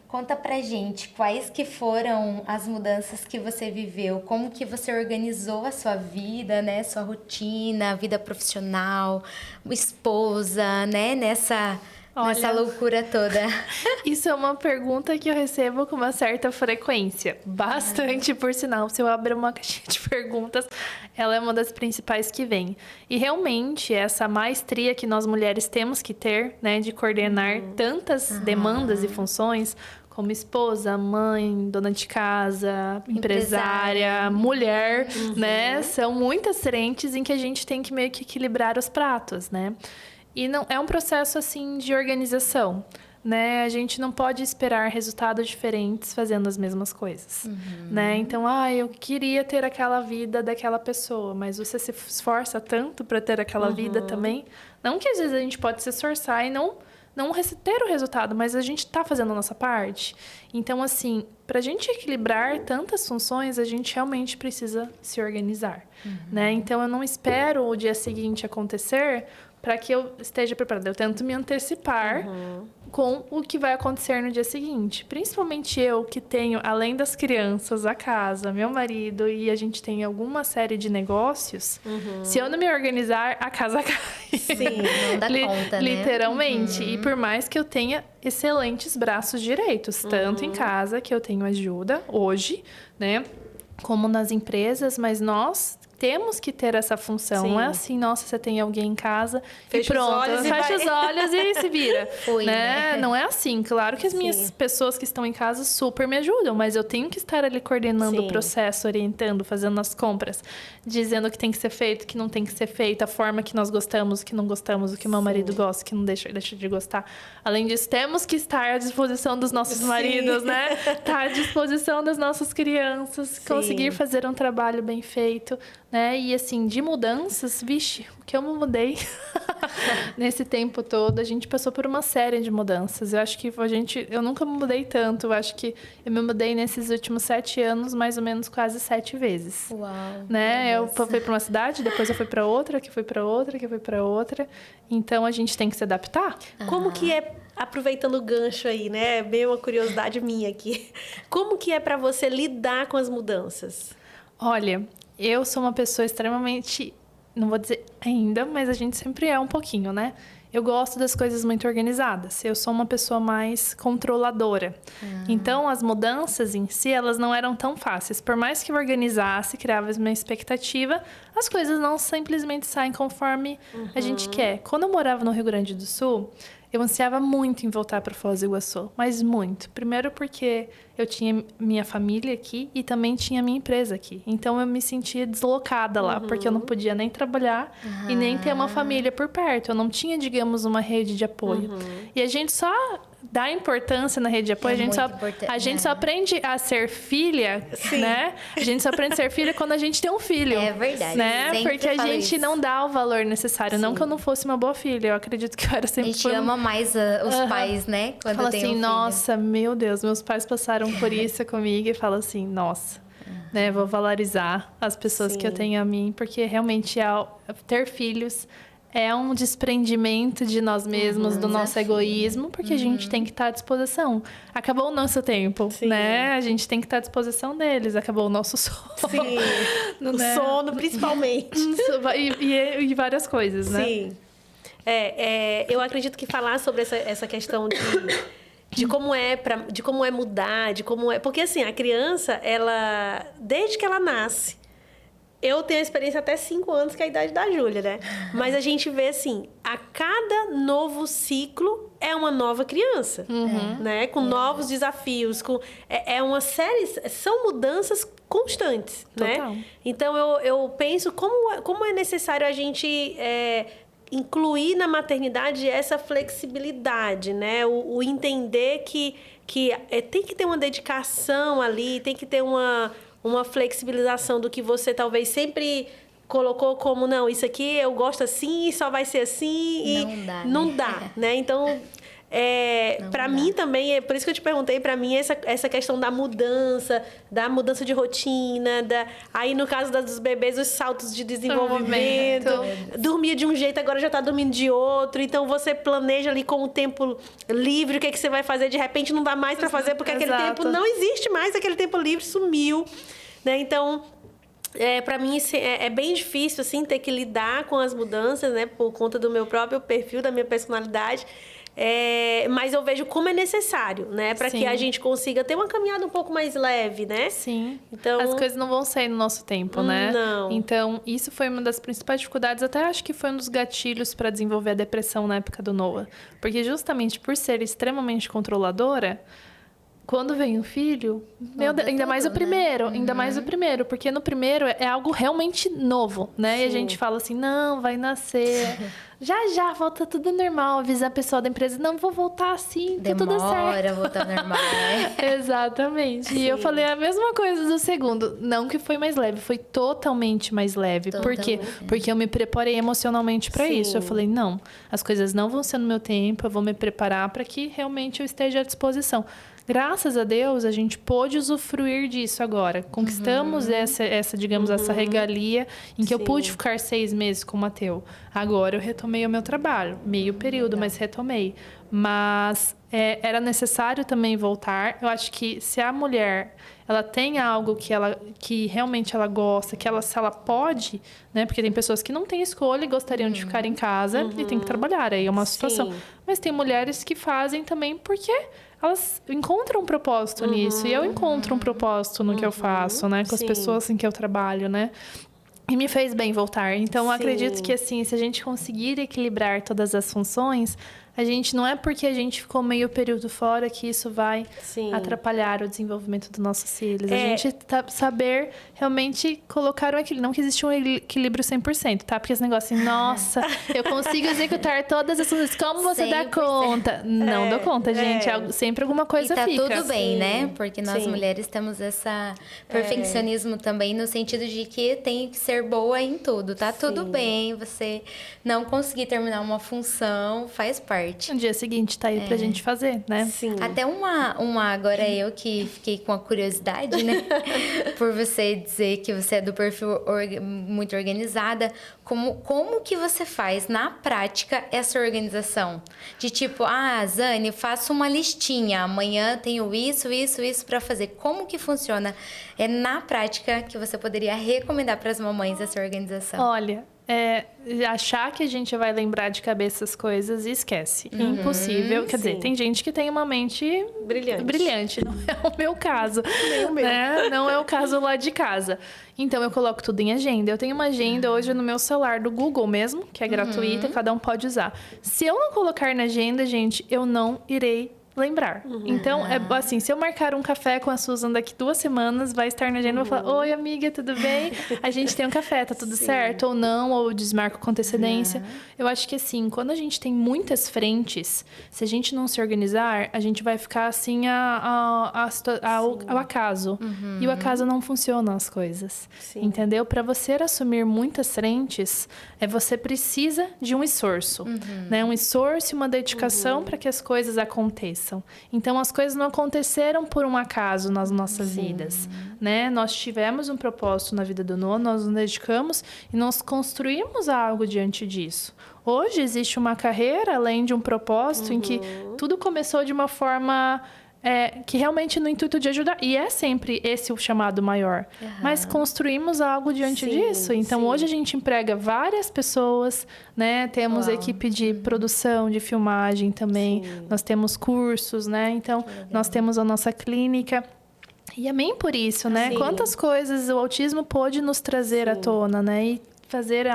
Conta pra gente quais que foram as mudanças que você viveu, como que você organizou a sua vida, né? Sua rotina, vida profissional, esposa, né? Nessa loucura toda. Isso é uma pergunta que eu recebo com uma certa frequência. Bastante, por sinal. Se eu abrir uma caixinha de perguntas, ela é uma das principais que vem. E realmente, essa maestria que nós mulheres temos que ter, né? De coordenar tantas demandas e funções, como esposa, mãe, dona de casa, empresária, mulher, né? São muitas frentes em que a gente tem que meio que equilibrar os pratos, né? E não é um processo, assim, de organização, né? A gente não pode esperar resultados diferentes fazendo as mesmas coisas, né? Então, eu queria ter aquela vida daquela pessoa, mas você se esforça tanto para ter aquela vida também. Não que às vezes a gente pode se esforçar e não ter o resultado, mas a gente está fazendo a nossa parte. Então, assim, para a gente equilibrar tantas funções, a gente realmente precisa se organizar, né? Então, eu não espero o dia seguinte acontecer para que eu esteja preparada. Eu tento me antecipar com o que vai acontecer no dia seguinte. Principalmente eu, que tenho, além das crianças, a casa, meu marido, e a gente tem alguma série de negócios. Se eu não me organizar, a casa cai. Sim, não dá conta, né? Literalmente. E por mais que eu tenha excelentes braços direitos, tanto em casa, que eu tenho ajuda hoje, né? Como nas empresas, mas nós temos que ter essa função. Sim. Não é assim, nossa, você tem alguém em casa fecha e pronto. Fecha os olhos e se vira. Né? Não é assim. Claro que as minhas pessoas que estão em casa super me ajudam, mas eu tenho que estar ali coordenando o processo, orientando, fazendo as compras, dizendo o que tem que ser feito, o que não tem que ser feito, a forma que nós gostamos, o que não gostamos, o que meu marido gosta, o que não deixa de gostar. Além disso, temos que estar à disposição dos nossos maridos, né? Estar à disposição das nossas crianças, conseguir fazer um trabalho bem feito, né? E assim, de mudanças, vixe, o que eu me mudei nesse tempo todo, a gente passou por uma série de mudanças. Eu acho que eu nunca me mudei tanto, eu acho que eu me mudei nesses últimos 7 anos, mais ou menos quase 7 vezes. Uau! Né? Eu fui para uma cidade, depois eu fui para outra, que fui para outra, que fui para outra. Então, a gente tem que se adaptar. Como que é, aproveitando o gancho aí, né? Bem uma curiosidade minha aqui. Como que é para você lidar com as mudanças? Olha, eu sou uma pessoa extremamente, não vou dizer ainda, mas a gente sempre é um pouquinho, né? Eu gosto das coisas muito organizadas. Eu sou uma pessoa mais controladora. Então, as mudanças em si, elas não eram tão fáceis. Por mais que eu organizasse, criava uma expectativa, as coisas não simplesmente saem conforme a gente quer. Quando eu morava no Rio Grande do Sul, eu ansiava muito em voltar para Foz do Iguaçu, mas muito. Primeiro porque eu tinha minha família aqui e também tinha minha empresa aqui. Então eu me sentia deslocada lá, porque eu não podia nem trabalhar e nem ter uma família por perto. Eu não tinha, digamos, uma rede de apoio. E a gente só dá importância na rede de apoio, a gente só aprende a ser filha, né? A gente só aprende a ser filha quando a gente tem um filho. É verdade. Né? Sempre Porque a falo gente isso. não dá o valor necessário. Não que eu não fosse uma boa filha, eu acredito que eu era A sempre gente ama mais os pais, né? Quando fala tem assim, um filho. nossa, meu Deus, meus pais passaram por isso comigo e fala assim, nossa, né, vou valorizar as pessoas que eu tenho a mim, porque realmente ter filhos é um desprendimento de nós mesmos, do nosso egoísmo, porque a gente tem que estar à disposição. Acabou o nosso tempo, né? A gente tem que estar à disposição deles. Acabou o nosso sono. Sim, o sono principalmente. E várias coisas, né? Sim. Eu acredito que falar sobre essa questão de como é mudar, de como é... Porque, assim, a criança, ela... Desde que ela nasce... Eu tenho a experiência até 5 anos, que é a idade da Júlia, né? Mas a gente vê, assim, a cada novo ciclo é uma nova criança, né? Com novos desafios, é uma série... São mudanças constantes, Total. né? Então, eu penso como é necessário a gente... incluir na maternidade essa flexibilidade, né? O entender que tem que ter uma dedicação ali, tem que ter uma flexibilização do que você talvez sempre colocou como, não, isso aqui eu gosto assim, só vai ser assim. Não dá, né? Então, para mim também, é por isso que eu te perguntei, para mim essa questão da mudança de rotina, aí no caso dos bebês, os saltos de desenvolvimento, dormia de um jeito, agora já tá dormindo de outro, então você planeja ali com o tempo livre, o que você vai fazer, de repente não dá mais para fazer, porque aquele tempo não existe mais, aquele tempo livre sumiu, né? Então, para mim é bem difícil assim ter que lidar com as mudanças, né, por conta do meu próprio perfil, da minha personalidade. Mas eu vejo como é necessário, né? Para que a gente consiga ter uma caminhada um pouco mais leve, né? Sim. Então, as coisas não vão sair no nosso tempo, né? Não. Então, isso foi uma das principais dificuldades. Até acho que foi um dos gatilhos para desenvolver a depressão na época do Noah. Porque justamente por ser extremamente controladora... Quando vem um filho, ainda mais o primeiro, porque no primeiro é algo realmente novo, né? Sim. E a gente fala assim, não, vai nascer, já volta tudo normal, avisar a pessoa da empresa, não, vou voltar assim, tá tudo certo. Demora, voltar normal, né? Exatamente. Sim. E eu falei a mesma coisa do segundo, não que foi mais leve, foi totalmente mais leve. Por quê? Porque eu me preparei emocionalmente para isso. Eu falei, não, as coisas não vão ser no meu tempo, eu vou me preparar para que realmente eu esteja à disposição. Graças a Deus, a gente pôde usufruir disso agora. Conquistamos essa regalia em que eu pude ficar 6 meses com o Mateu. Agora eu retomei o meu trabalho. Meio período, mas retomei. Mas era necessário também voltar. Eu acho que se a mulher ela tem algo que realmente ela gosta, se ela pode, né? Porque tem pessoas que não têm escolha e gostariam de ficar em casa e tem que trabalhar. Aí é uma situação. Mas tem mulheres que fazem também porque elas encontram um propósito nisso. E eu encontro um propósito no que eu faço, né? Com as pessoas em que eu trabalho, né? E me fez bem voltar. Então, eu acredito que, assim, se a gente conseguir equilibrar todas as funções, a gente não é porque a gente ficou meio período fora que isso vai atrapalhar o desenvolvimento dos nossos filhos. A gente saber realmente colocar um equilíbrio. Não que existe um equilíbrio 100%, tá? Porque esse negócio assim, nossa, eu consigo executar todas as coisas. Como você 100%. Dá conta? Não dou conta, gente. Sempre alguma coisa fica. E tá fica. tudo bem, né? Porque nós mulheres temos esse perfeccionismo também, no sentido de que tem que ser boa em tudo. Tá tudo bem, você não conseguir terminar uma função, faz parte. No dia seguinte tá aí pra gente fazer, né? Sim. Até agora eu que fiquei com a curiosidade, né? Por você dizer que você é do perfil muito organizada. Como que você faz, na prática, essa organização? De tipo, Zane, faço uma listinha. Amanhã tenho isso pra fazer. Como que funciona? Na prática que você poderia recomendar para as mamães essa organização? Olha, achar que a gente vai lembrar de cabeça as coisas e esquece. Impossível. Quer dizer, tem gente que tem uma mente brilhante. Não é o meu caso. Nem o meu. Né? Não é o caso lá de casa. Então, eu coloco tudo em agenda. Eu tenho uma agenda hoje no meu celular do Google mesmo, que é gratuita, cada um pode usar. Se eu não colocar na agenda, gente, eu não irei lembrar. Então, assim, se eu marcar um café com a Susan daqui 2 semanas, vai estar na agenda, eu vou falar, oi, amiga, tudo bem? A gente tem um café, tá tudo certo? Ou não, ou desmarco com antecedência. Eu acho que, assim, quando a gente tem muitas frentes, se a gente não se organizar, a gente vai ficar, assim, ao acaso. E o acaso não funciona as coisas. Entendeu? Para você assumir muitas frentes, você precisa de um esforço. Né? Um esforço e uma dedicação para que as coisas aconteçam. Então, as coisas não aconteceram por um acaso nas nossas vidas, né? Nós tivemos um propósito na vida do Noah, nós nos dedicamos e nós construímos algo diante disso. Hoje, existe uma carreira, além de um propósito, em que tudo começou de uma forma... que realmente no intuito de ajudar. E é sempre esse o chamado maior. Mas construímos algo diante disso. Então, hoje a gente emprega várias pessoas, né? Temos equipe de produção, de filmagem também. Nós temos cursos, né? Então, nós temos a nossa clínica. E amém por isso, né? Quantas coisas o autismo pôde nos trazer à tona, né? E fazer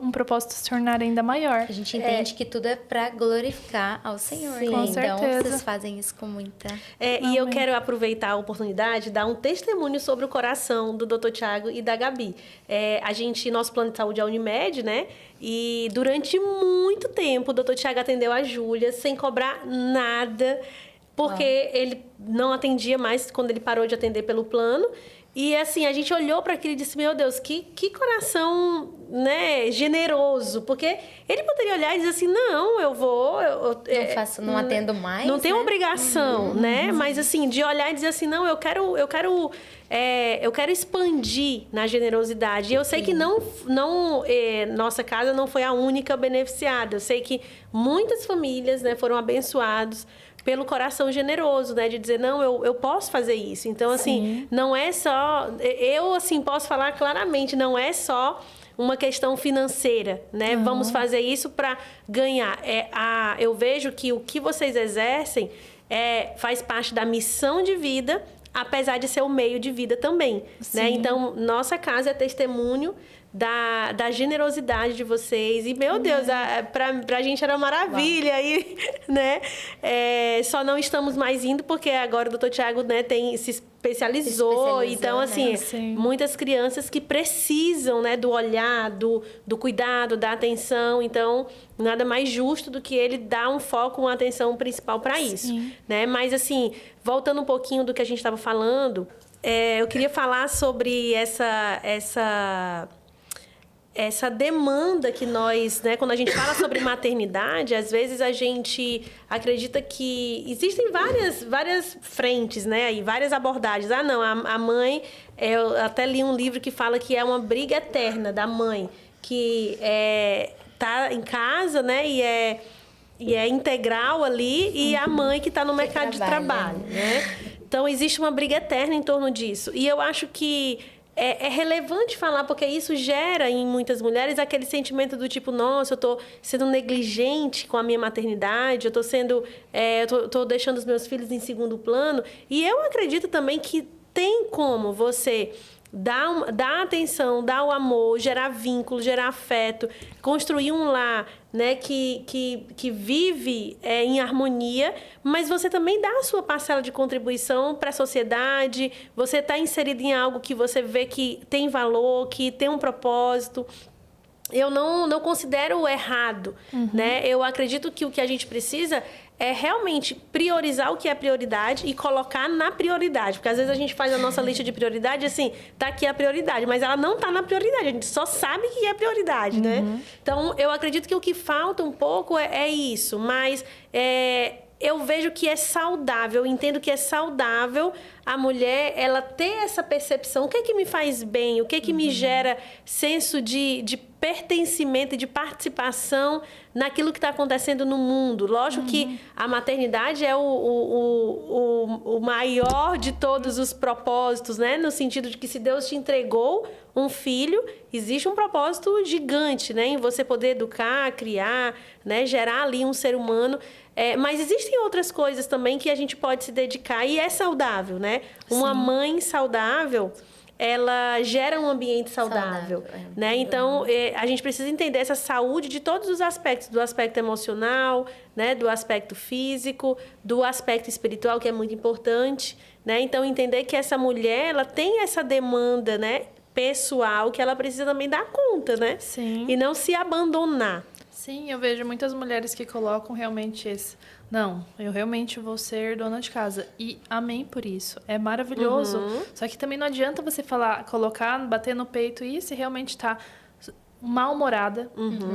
um propósito se tornar ainda maior. A gente entende que tudo é para glorificar ao Senhor. Sim, com certeza. Então, vocês fazem isso com muita... E eu quero aproveitar a oportunidade de dar um testemunho sobre o coração do Dr. Tiago e da Gabi. Nosso plano de saúde é a Unimed, né? E durante muito tempo, o Dr. Tiago atendeu a Júlia sem cobrar nada, porque ele não atendia mais quando ele parou de atender pelo plano. E assim, a gente olhou para aquilo e disse, meu Deus, que coração, né, generoso. Porque ele poderia olhar e dizer assim, não, eu vou... não atendo mais, não tenho obrigação, né? Mas assim, de olhar e dizer assim, não, eu quero expandir na generosidade. E eu sei que nossa casa não foi a única beneficiada. Eu sei que muitas famílias, né, foram abençoados pelo coração generoso, né? De dizer, não, eu posso fazer isso. Então, assim, não é só... Eu, assim, posso falar claramente, não é só uma questão financeira, né? Vamos fazer isso para ganhar. Eu vejo que o que vocês exercem faz parte da missão de vida, apesar de ser o meio de vida também, né? Então, nossa casa é testemunho da generosidade de vocês. E, meu Deus, pra gente era maravilha. Aí, né? Só não estamos mais indo porque agora o Dr. Tiago, né, se especializou. Então, assim, muitas crianças que precisam, né, do olhar, do cuidado, da atenção. Então, nada mais justo do que ele dar um foco, uma atenção principal para isso, né? Mas, assim, voltando um pouquinho do que a gente estava falando, eu queria falar sobre essa demanda que nós, né, quando a gente fala sobre maternidade, às vezes a gente acredita que existem várias frentes, né, e várias abordagens. Não, a mãe, eu até li um livro que fala que é uma briga eterna da mãe, que tá em casa, né, e é integral ali, e a mãe que está no mercado de trabalho, né? Então, existe uma briga eterna em torno disso. E eu acho que é relevante falar, porque isso gera em muitas mulheres aquele sentimento do tipo, nossa, eu estou sendo negligente com a minha maternidade, eu estou deixando os meus filhos em segundo plano. E eu acredito também que tem como você dar atenção, dar o amor, gerar vínculo, gerar afeto, construir um lar, né, que vive em harmonia, mas você também dá a sua parcela de contribuição para a sociedade, você está inserido em algo que você vê que tem valor, que tem um propósito. Eu não considero errado, né? Eu acredito que o que a gente precisa é realmente priorizar o que é prioridade e colocar na prioridade. Porque às vezes a gente faz a nossa lista de prioridade assim, tá aqui a prioridade, mas ela não tá na prioridade. A gente só sabe que é prioridade, né? Então, eu acredito que o que falta um pouco é isso. Mas eu vejo que é saudável, eu entendo que é saudável a mulher, ela ter essa percepção. O que é que me faz bem? O que é que me gera senso de pertencimento e de participação naquilo que está acontecendo no mundo? Lógico que a maternidade é o o maior de todos os propósitos, né? No sentido de que se Deus te entregou um filho, existe um propósito gigante, né? Em você poder educar, criar, né? Gerar ali um ser humano. Mas existem outras coisas também que a gente pode se dedicar e é saudável, né? Uma mãe saudável, ela gera um ambiente saudável, né? Então, a gente precisa entender essa saúde de todos os aspectos, do aspecto emocional, né? Do aspecto físico, do aspecto espiritual, que é muito importante, né? Então, entender que essa mulher, ela tem essa demanda, né? Pessoal, que ela precisa também dar conta, né? Sim. E não se abandonar. Sim, eu vejo muitas mulheres que colocam realmente esse... Não, eu realmente vou ser dona de casa. E amém por isso. É maravilhoso. Só que também não adianta você colocar, bater no peito e se realmente tá mal-humorada,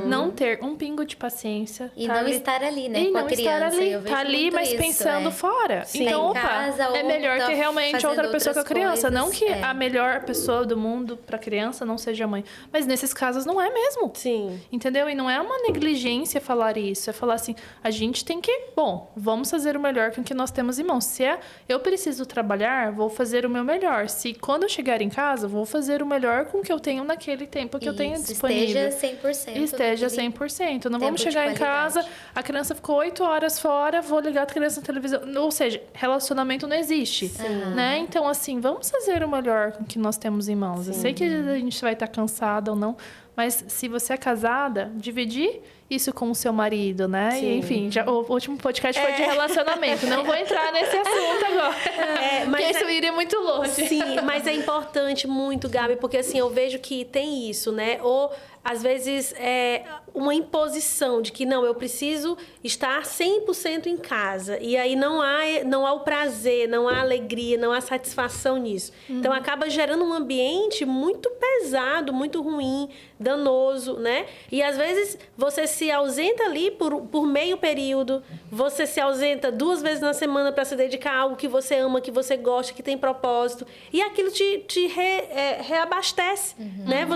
não ter um pingo de paciência. E não estar ali, né, com a criança. Eu vejo tá ali, muito mas isso, pensando fora. Sim. Então, Tá em opa, casa, é ou melhor tá ter realmente fazendo outra pessoa com a outras criança. Não coisas, que a melhor pessoa do mundo pra criança não seja a mãe. Mas nesses casos não é mesmo. Sim. Entendeu? E não é uma negligência falar isso. É falar assim, a gente tem que... Bom, vamos fazer o melhor com o que nós temos em mãos. Se eu preciso trabalhar, vou fazer o meu melhor. Se quando eu chegar em casa, vou fazer o melhor com o que eu tenho naquele tempo que eu tenho disponível. Esteja 100%. Esteja 100%. Não vamos tempo de chegar em casa, qualidade. a criança ficou 8 horas fora, vou ligar a criança na televisão. Ou seja, relacionamento não existe. Né? Então, assim, vamos fazer o melhor com o que nós temos em mãos. Eu sei que a gente vai estar cansada ou não, mas se você é casada, dividir isso com o seu marido, né? Sim. E, enfim, o último podcast foi de relacionamento. Não vou entrar nesse assunto agora. Mas porque isso iria muito longe. Sim, mas é importante muito, Gabi, porque assim, eu vejo que tem isso, né? Ou, às vezes, uma imposição de que, não, eu preciso estar 100% em casa. E aí não há o prazer, não há alegria, não há satisfação nisso. Então, acaba gerando um ambiente muito pesado, muito ruim, danoso, né? E, às vezes, você se ausenta ali por meio período, você se ausenta 2 vezes na semana para se dedicar a algo que você ama, que você gosta, que tem propósito. E aquilo te reabastece, né?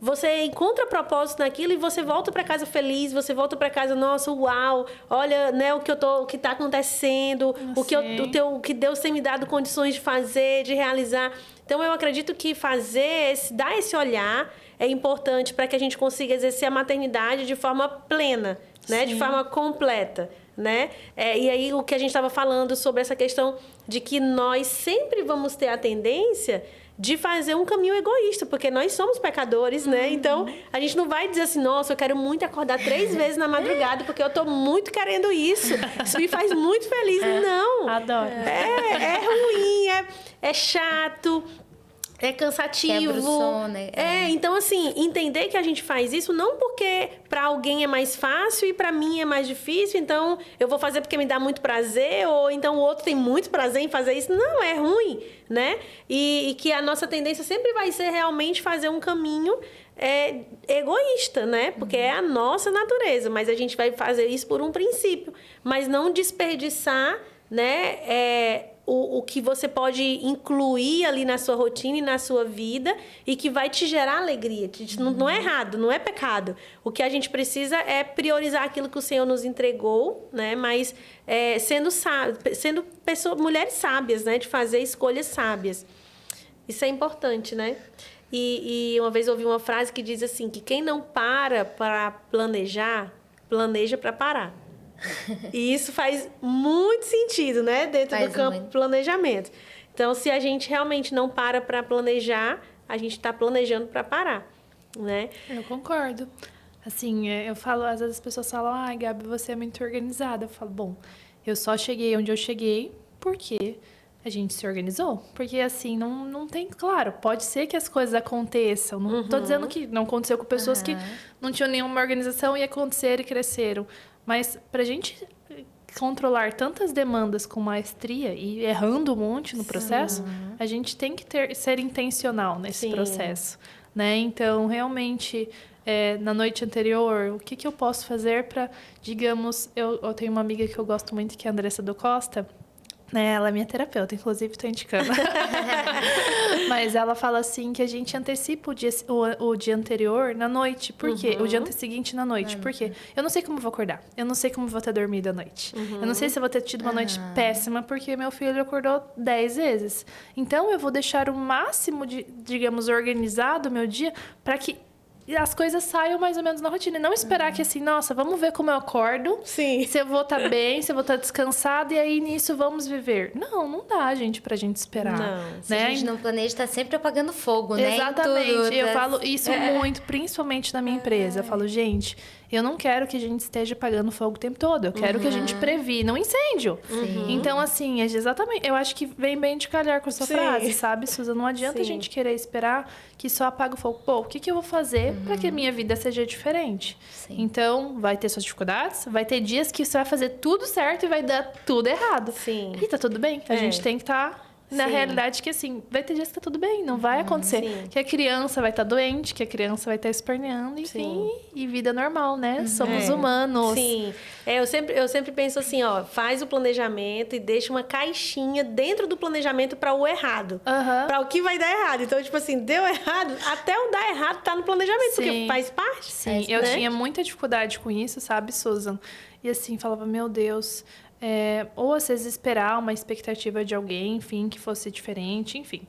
Você encontra propósito naquilo e você volta para casa feliz, você volta para casa, nossa, uau, olha, né, o que está acontecendo, o que Deus tem me dado condições de fazer, de realizar. Então, eu acredito que dar esse olhar é importante para que a gente consiga exercer a maternidade de forma plena, né? De forma completa, né? E aí, o que a gente estava falando sobre essa questão de que nós sempre vamos ter a tendência de fazer um caminho egoísta, porque nós somos pecadores, né? Então, a gente não vai dizer assim, nossa, eu quero muito acordar 3 vezes na madrugada, porque eu tô muito querendo isso. Isso me faz muito feliz. Não. Adoro. É ruim, é chato, é cansativo. Quebra o sono, né? Então, assim, entender que a gente faz isso não porque para alguém é mais fácil e para mim é mais difícil, então eu vou fazer porque me dá muito prazer, ou então o outro tem muito prazer em fazer isso. Não, é ruim, né? E que a nossa tendência sempre vai ser realmente fazer um caminho egoísta, né? Porque é a nossa natureza, mas a gente vai fazer isso por um princípio, mas não desperdiçar, né? O que você pode incluir ali na sua rotina e na sua vida e que vai te gerar alegria. Não é errado, não é pecado. O que a gente precisa é priorizar aquilo que o Senhor nos entregou, né? Mas sendo mulheres sábias, né? De fazer escolhas sábias. Isso é importante, né? E uma vez eu ouvi uma frase que diz assim, que quem não para planejar, planeja para parar. E isso faz muito sentido, né? Dentro do campo do planejamento. Então, se a gente realmente não para planejar, a gente está planejando para parar, né? Eu concordo. Assim, eu falo, às vezes as pessoas falam, ai, Gabi, você é muito organizada. Eu falo, bom, eu só cheguei onde eu cheguei porque a gente se organizou. Porque, assim, não tem... Claro, pode ser que as coisas aconteçam. Não estou dizendo que não aconteceu com pessoas que não tinham nenhuma organização e aconteceram e cresceram. Mas para a gente controlar tantas demandas com maestria e errando um monte no processo, a gente tem que ser intencional nesse processo, né? Então, realmente, na noite anterior, o que eu posso fazer para, digamos... Eu tenho uma amiga que eu gosto muito, que é a Andressa do Costa, né? Ela é minha terapeuta, inclusive tô indicando. Mas ela fala assim que a gente antecipa o dia anterior na noite. Por quê? O dia seguinte na noite. Por quê? Eu não sei como vou acordar. Eu não sei como vou ter dormido à noite. Eu não sei se eu vou ter tido uma noite péssima, porque meu filho acordou 10 vezes. Então, eu vou deixar o máximo de, digamos, organizado o meu dia para que as coisas saiam mais ou menos na rotina. E não esperar que assim, nossa, vamos ver como eu acordo. Sim. Se eu vou estar bem, se eu vou estar descansada. E aí, nisso, vamos viver. Não dá, gente, pra gente esperar. Não. Se a gente não planeja, tá sempre apagando fogo, né? Exatamente. Em tudo, Eu falo isso muito, principalmente na minha empresa. Eu falo, gente, eu não quero que a gente esteja apagando fogo o tempo todo. Eu quero que a gente previna um incêndio. Então, assim, exatamente. Eu acho que vem bem de calhar com a sua frase, sabe, Suza? Não adianta a gente querer esperar que só apaga o fogo. Pô, o que eu vou fazer para que a minha vida seja diferente? Então, vai ter suas dificuldades, vai ter dias que você vai fazer tudo certo e vai dar tudo errado. Sim. E tá tudo bem. A gente tem que estar na realidade que, assim, vai ter dias que tá tudo bem. Não vai acontecer que a criança vai estar doente, que a criança vai estar esperneando, enfim. E vida normal, né? Somos humanos. Sim. Eu sempre penso assim, ó, faz o planejamento e deixa uma caixinha dentro do planejamento para o errado. Para o que vai dar errado. Então, tipo assim, deu errado, até o dar errado tá no planejamento, porque faz parte. Sim, eu tinha muita dificuldade com isso, sabe, Susan? E assim, falava, meu Deus... ou às vezes esperar uma expectativa de alguém, enfim, que fosse diferente, enfim.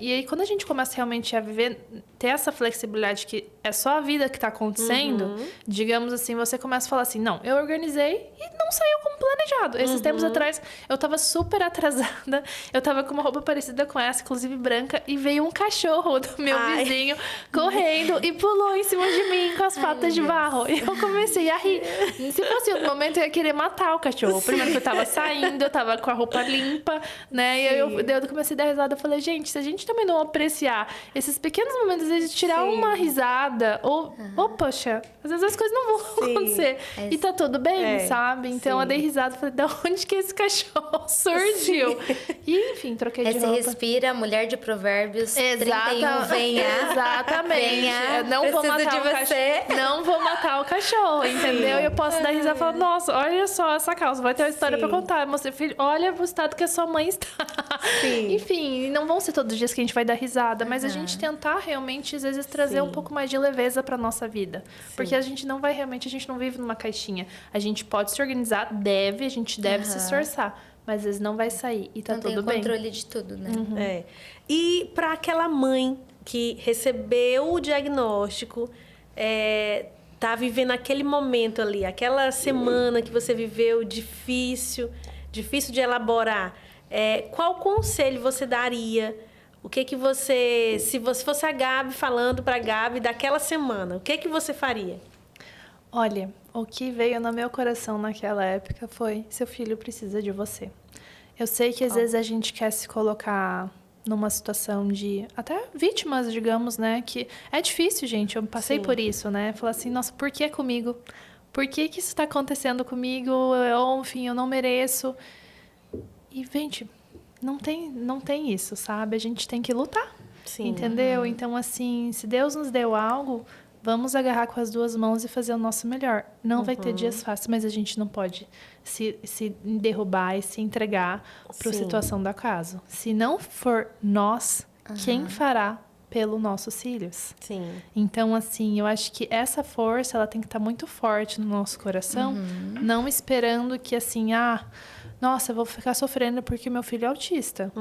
E aí, quando a gente começa realmente a viver, ter essa flexibilidade que é só a vida que está acontecendo, digamos assim, você começa a falar assim, não, eu organizei e não saiu como planejado. Esses tempos atrás, eu estava super atrasada, eu estava com uma roupa parecida com essa, inclusive branca, e veio um cachorro do meu vizinho correndo e pulou em cima de mim com as patas de barro. E eu comecei a rir. Se fosse outro momento, eu ia querer matar o cachorro. Primeiro que eu estava saindo, eu estava com a roupa limpa, né? E aí eu comecei a dar risada, eu falei, gente, se a gente também não apreciar esses pequenos momentos, às vezes tirar uma risada, ou poxa, às vezes as coisas não vão acontecer. E tá tudo bem, sabe? Então eu dei risada, falei, da onde que esse cachorro surgiu? E, enfim, troquei de roupa. Você respira, mulher de provérbios, 31, venha. Exatamente. Venha, não vou matar de você. Não vou matar o cachorro, entendeu? E eu posso dar risada e falar, nossa, olha só essa calça, vai ter uma história pra contar. Mostrei, filho, olha o estado que a sua mãe está. Enfim, não vão ser todos os dias que a gente vai dar risada, mas a gente tentar realmente, às vezes, trazer um pouco mais de leveza pra nossa vida. Porque a gente não vai realmente, a gente não vive numa caixinha. A gente pode se organizar, a gente deve se esforçar, mas às vezes não vai sair e tá não tudo bem. Não tem o controle de tudo, né? E para aquela mãe que recebeu o diagnóstico, tá vivendo aquele momento ali, aquela semana que você viveu difícil de elaborar, qual conselho você daria? O que você... Se você fosse a Gabi falando para a Gabi daquela semana, o que você faria? Olha, o que veio no meu coração naquela época foi: seu filho precisa de você. Eu sei que às vezes a gente quer se colocar numa situação de... Até vítimas, digamos, né? Que é difícil, gente. Eu passei por isso, né? Falar assim, nossa, por que comigo? Por que isso está acontecendo comigo? Ou, enfim, eu não mereço. E, gente... Não tem isso, sabe? A gente tem que lutar, entendeu? Então, assim, se Deus nos deu algo, vamos agarrar com as duas mãos e fazer o nosso melhor. Não vai ter dias fáceis, mas a gente não pode se derrubar e se entregar para a situação do acaso. Se não for nós, quem fará pelos nossos filhos? Então, assim, eu acho que essa força, ela tem que estar muito forte no nosso coração, não esperando que, assim, nossa, eu vou ficar sofrendo porque meu filho é autista.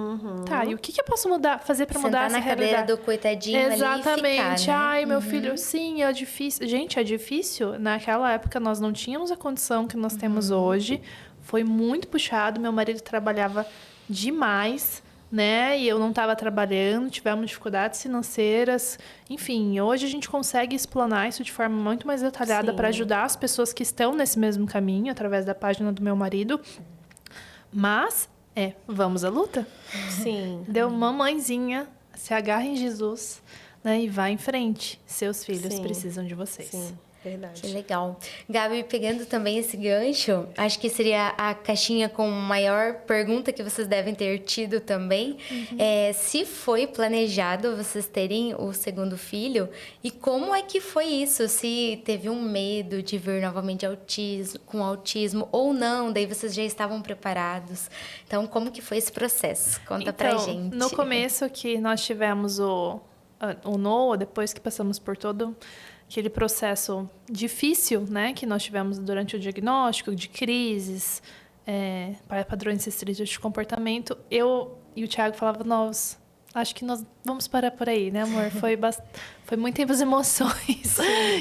Tá, e o que eu posso fazer para mudar essa realidade? Sentar na cadeira do coitadinho Exatamente. ali e ficar, né? Ai, meu filho, sim, é difícil. Gente, é difícil. Naquela época, nós não tínhamos a condição que nós temos hoje. Foi muito puxado. Meu marido trabalhava demais, né? E eu não estava trabalhando. Tivemos dificuldades financeiras. Enfim, hoje a gente consegue explanar isso de forma muito mais detalhada para ajudar as pessoas que estão nesse mesmo caminho, através da página do meu marido. Mas, vamos à luta? Deu uma mãezinha, se agarra em Jesus, né? E vá em frente. Seus filhos precisam de vocês. Verdade. Que legal. Gabi, pegando também esse gancho, acho que seria a caixinha com maior pergunta que vocês devem ter tido também. Se foi planejado vocês terem o segundo filho e como é que foi isso? Se teve um medo de vir novamente com autismo ou não, daí vocês já estavam preparados. Então, como que foi esse processo? Conta pra gente. No começo que nós tivemos o Noah, depois que passamos por todo aquele processo difícil, né, que nós tivemos durante o diagnóstico, de crises, padrões restritos de comportamento, eu e o Thiago falavam, nós acho que nós vamos parar por aí, né, amor? Foi muitas emoções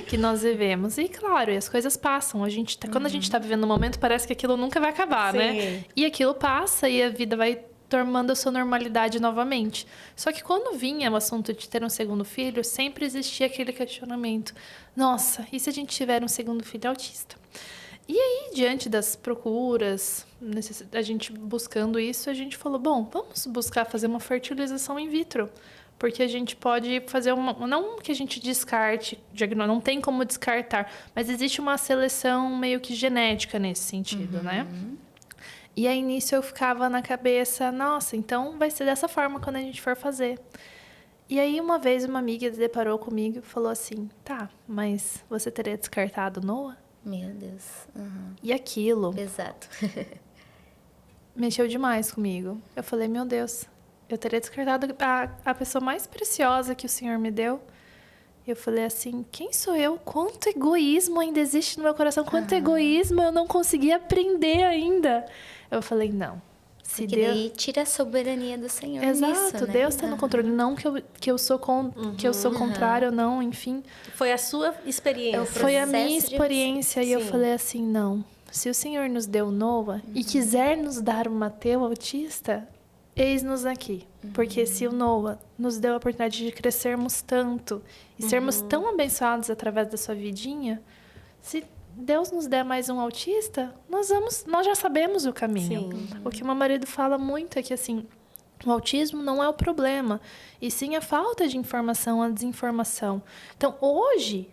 que nós vivemos. E, claro, as coisas passam. Quando a gente está vivendo um momento, parece que aquilo nunca vai acabar, Sim. né? E aquilo passa e a vida vai tomando a sua normalidade novamente. Só que quando vinha o assunto de ter um segundo filho, sempre existia aquele questionamento. Nossa, e se a gente tiver um segundo filho autista? E aí, diante das procuras, a gente buscando isso, a gente falou, bom, vamos buscar fazer uma fertilização in vitro. Porque a gente pode fazer não que a gente descarte, não tem como descartar, mas existe uma seleção meio que genética nesse sentido, né? E aí, nisso, eu ficava na cabeça, nossa, então vai ser dessa forma quando a gente for fazer. E aí, uma vez, uma amiga se deparou comigo e falou assim, tá, mas você teria descartado Noah? Meu Deus. E aquilo Exato. mexeu demais comigo. Eu falei, meu Deus, eu teria descartado a pessoa mais preciosa que o Senhor me deu. Eu falei assim, quem sou eu? Quanto egoísmo ainda existe no meu coração? Quanto egoísmo eu não consegui aprender ainda? Eu falei, não. Se Porque daí tira a soberania do Senhor. Exato, nisso, né? Deus está no controle. Não que eu sou contrário, não, enfim. Foi a sua experiência. Foi a minha processo de experiência e eu Sim. falei assim, não. Se o Senhor nos deu Noah e quiser nos dar um Mateu autista, eis-nos aqui. Porque se o Noah nos deu a oportunidade de crescermos tanto e sermos tão abençoados através da sua vidinha, se Deus nos der mais um autista, nós já sabemos o caminho. Sim. O que o meu marido fala muito é que, assim, o autismo não é o problema, e sim a falta de informação, a desinformação. Então, hoje,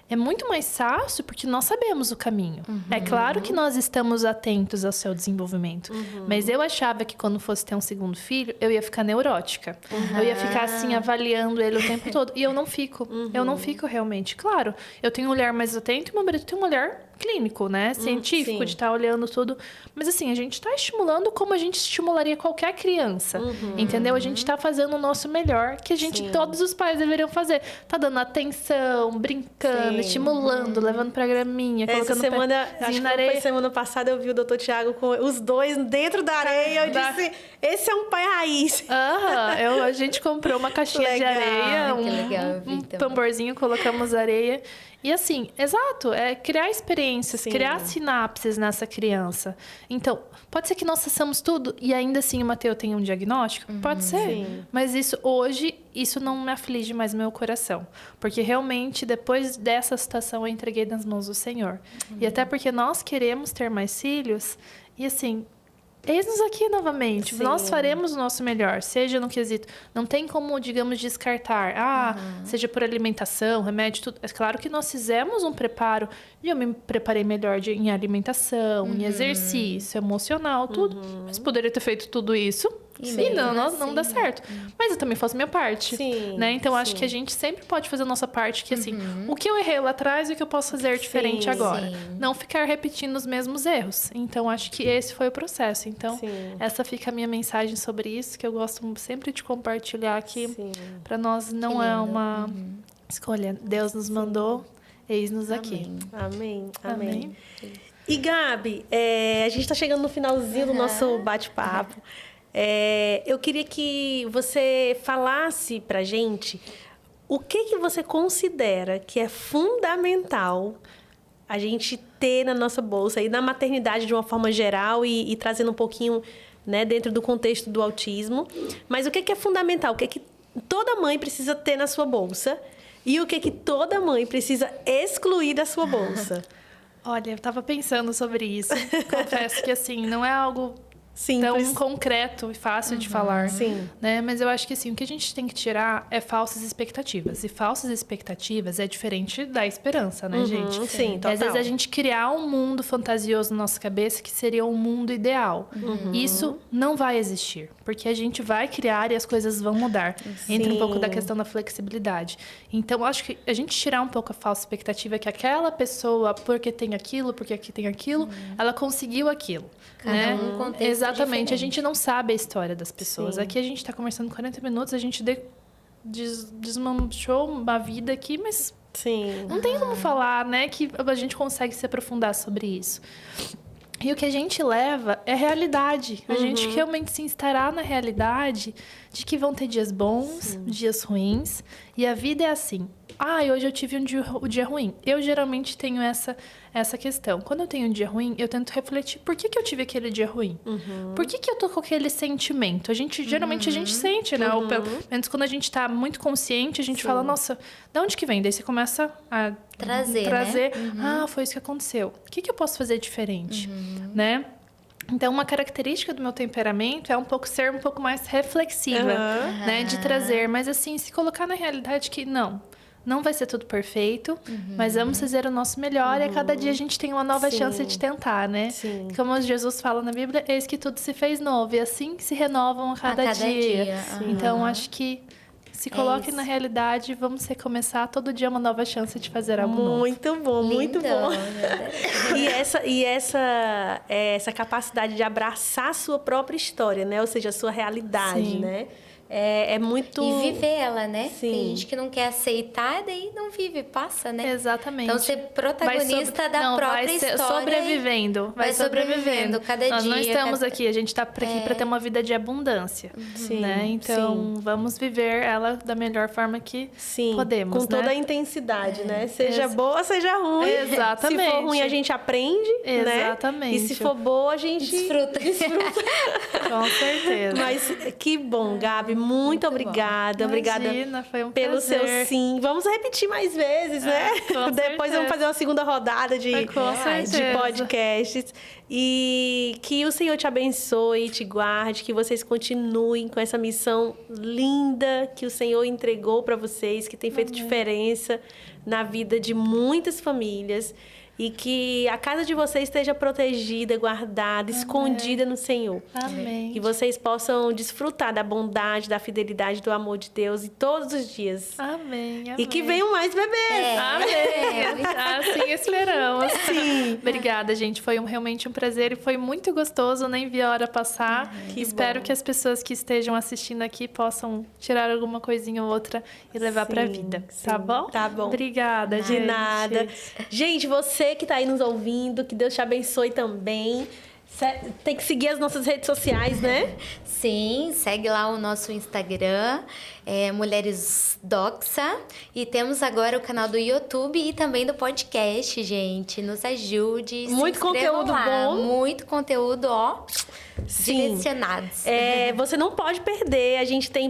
é muito mais fácil porque nós sabemos o caminho. É claro que nós estamos atentos ao seu desenvolvimento. Mas eu achava que quando fosse ter um segundo filho, eu ia ficar neurótica. Eu ia ficar assim, avaliando ele o tempo todo. E eu não fico. Eu não fico realmente. Claro, eu tenho um olhar mais atento e meu marido tem um olhar clínico, né? Científico, sim. de estar olhando tudo. Mas assim, a gente está estimulando como a gente estimularia qualquer criança. Entendeu? A gente está fazendo o nosso melhor, que todos os pais deveriam fazer. Tá dando atenção, brincando, estimulando, levando pra graminha, Essa colocando semana, acho pezinho que na foi areia. semana passada, eu vi o Dr. Tiago com os dois dentro da areia. Eu disse, esse é um pai raiz. A gente comprou uma caixinha de Legal. areia, Que legal, eu vi um também. tamborzinho, colocamos areia. E assim, exato, é criar experiências, Sim. criar sinapses nessa criança. Então, pode ser que nós façamos tudo e ainda assim o Mateu tenha um diagnóstico? Pode ser. Sim. Mas hoje, isso não me aflige mais meu coração. Porque realmente, depois dessa situação, eu entreguei nas mãos do Senhor. E até porque nós queremos ter mais filhos. E assim, eis-nos aqui novamente. Sim. Nós faremos o nosso melhor, seja no quesito. Não tem como, digamos, descartar. Seja por alimentação, remédio, tudo. É claro que nós fizemos um preparo. E eu me preparei melhor em alimentação, em exercício, emocional, tudo. Mas poderia ter feito tudo isso. E Sim, mesmo não dá assim, certo. Mas eu também faço a minha parte. Sim, Né? Então, acho sim. que a gente sempre pode fazer a nossa parte. Que assim, o que eu errei lá atrás e o que eu posso fazer diferente Sim, agora. sim. Não ficar repetindo os mesmos erros. Então, acho que esse foi o processo. Então, Sim. essa fica a minha mensagem sobre isso, que eu gosto sempre de compartilhar aqui. Sim. Para nós não é uma escolha. Deus nos mandou, eis-nos aqui. Amém. Amém. Amém. E, Gabi, a gente está chegando no finalzinho do nosso bate-papo. Eu queria que você falasse pra gente o que você considera que é fundamental a gente ter na nossa bolsa e na maternidade de uma forma geral e trazendo um pouquinho, né, dentro do contexto do autismo. Mas o que é fundamental? O que toda mãe precisa ter na sua bolsa e o que toda mãe precisa excluir da sua bolsa? Olha, eu tava pensando sobre isso. Confesso que, assim, não é algo Simples. tão concreto e fácil de falar. Sim. Né? Mas eu acho que assim, o que a gente tem que tirar é falsas expectativas. E falsas expectativas é diferente da esperança, né, gente? Sim, E total. às vezes a gente criar um mundo fantasioso na nossa cabeça que seria um mundo ideal. Isso não vai existir. Porque a gente vai criar e as coisas vão mudar. Entra um pouco da questão da flexibilidade. Então, eu acho que a gente tirar um pouco a falsa expectativa que aquela pessoa, porque tem aquilo, porque aqui tem aquilo, ela conseguiu aquilo. Cada um contexto Exatamente. A diferente. gente não sabe a história das pessoas. Sim. Aqui a gente está conversando 40 minutos, a gente desmanchou uma vida aqui, mas Sim. não tem como falar, né, que a gente consegue se aprofundar sobre isso. E o que a gente leva é realidade. A gente realmente se estará na realidade de que vão ter dias bons, dias ruins. E a vida é assim. Hoje eu tive um dia ruim. Eu geralmente tenho essa questão. Quando eu tenho um dia ruim, eu tento refletir por que eu tive aquele dia ruim. Por que eu tô com aquele sentimento? Geralmente a gente sente, né? Ou pelo menos quando a gente tá muito consciente, a gente fala, nossa, de onde que vem? Daí você começa a Trazer, né? foi isso que aconteceu. O que eu posso fazer diferente? Né? Então, uma característica do meu temperamento é ser um pouco mais reflexiva, né? De trazer, mas assim, se colocar na realidade que não vai ser tudo perfeito, mas vamos fazer o nosso melhor e a cada dia a gente tem uma nova chance de tentar, né? Sim. Como Jesus fala na Bíblia, eis que tudo se fez novo e assim se renovam a cada dia. Então, acho que se coloquem na realidade, vamos recomeçar todo dia uma nova chance de fazer algo novo. Muito bom, muito Lindo. bom. E essa capacidade de abraçar a sua própria história, né? Ou seja, a sua realidade, Sim. né? É muito... E viver ela, né? Sim. Tem gente que não quer aceitar, daí não vive, passa, né? Exatamente. Então, ser protagonista da própria vai história. sobrevivendo. Vai sobrevivendo cada Nós dia. não estamos cada... aqui, a gente está aqui para ter uma vida de abundância. Sim, Né? Então, sim. vamos viver ela da melhor forma que podemos. Com toda né? a intensidade, né? Seja boa, seja ruim. Exatamente. Se for ruim, a gente aprende, Exatamente. né? E se for boa, a gente Desfruta. Com certeza. Mas que bom, Gabi. Muito obrigada. Obrigada Imagina, foi um pelo prazer. seu sim. Vamos repetir mais vezes, né? com Depois certeza. vamos fazer uma segunda rodada de certeza. podcasts. E que o Senhor te abençoe, te guarde, que vocês continuem com essa missão linda que o Senhor entregou para vocês, que tem feito diferença na vida de muitas famílias. E que a casa de vocês esteja protegida, guardada, escondida no Senhor. Amém. Que vocês possam desfrutar da bondade, da fidelidade, do amor de Deus e todos os dias. Amém. E que venham mais bebês. Amém. Assim esperamos. Sim. Obrigada, gente. Foi realmente um prazer e foi muito gostoso. Nem vi a hora passar. Espero que as pessoas que estejam assistindo aqui possam tirar alguma coisinha ou outra e levar pra vida. Tá bom? Tá bom. Obrigada, gente. De nada. Gente, você que tá aí nos ouvindo, que Deus te abençoe também. Tem que seguir as nossas redes sociais, né? Sim, segue lá o nosso Instagram, Mulheres Doxa. E temos agora o canal do YouTube e também do podcast, gente. Nos ajude. Muito se inscrevam conteúdo lá. bom. Muito conteúdo, Sim. direcionados. Você não pode perder. A gente tem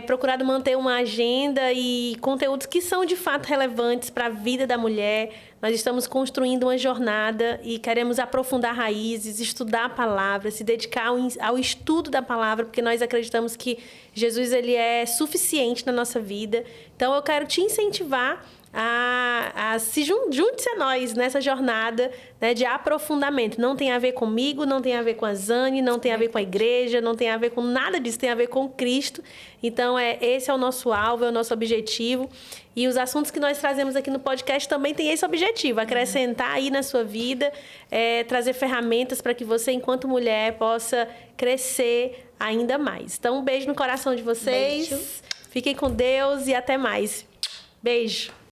procurado manter uma agenda e conteúdos que são de fato relevantes para a vida da mulher. Nós estamos construindo uma jornada e queremos aprofundar raízes, estudar a palavra, se dedicar ao estudo da palavra, porque nós acreditamos que Jesus ele é suficiente na nossa vida. Então, eu quero te incentivar a se junte-se a nós nessa jornada, né, de aprofundamento. Não tem a ver comigo, não tem a ver com a Zane, não tem a ver com a igreja, não tem a ver com nada disso, tem a ver com Cristo. Então, esse é o nosso alvo, é o nosso objetivo. E os assuntos que nós trazemos aqui no podcast também têm esse objetivo, acrescentar aí na sua vida, trazer ferramentas para que você, enquanto mulher, possa crescer ainda mais. Então, um beijo no coração de vocês. Beijo. Fiquem com Deus e até mais. Beijo.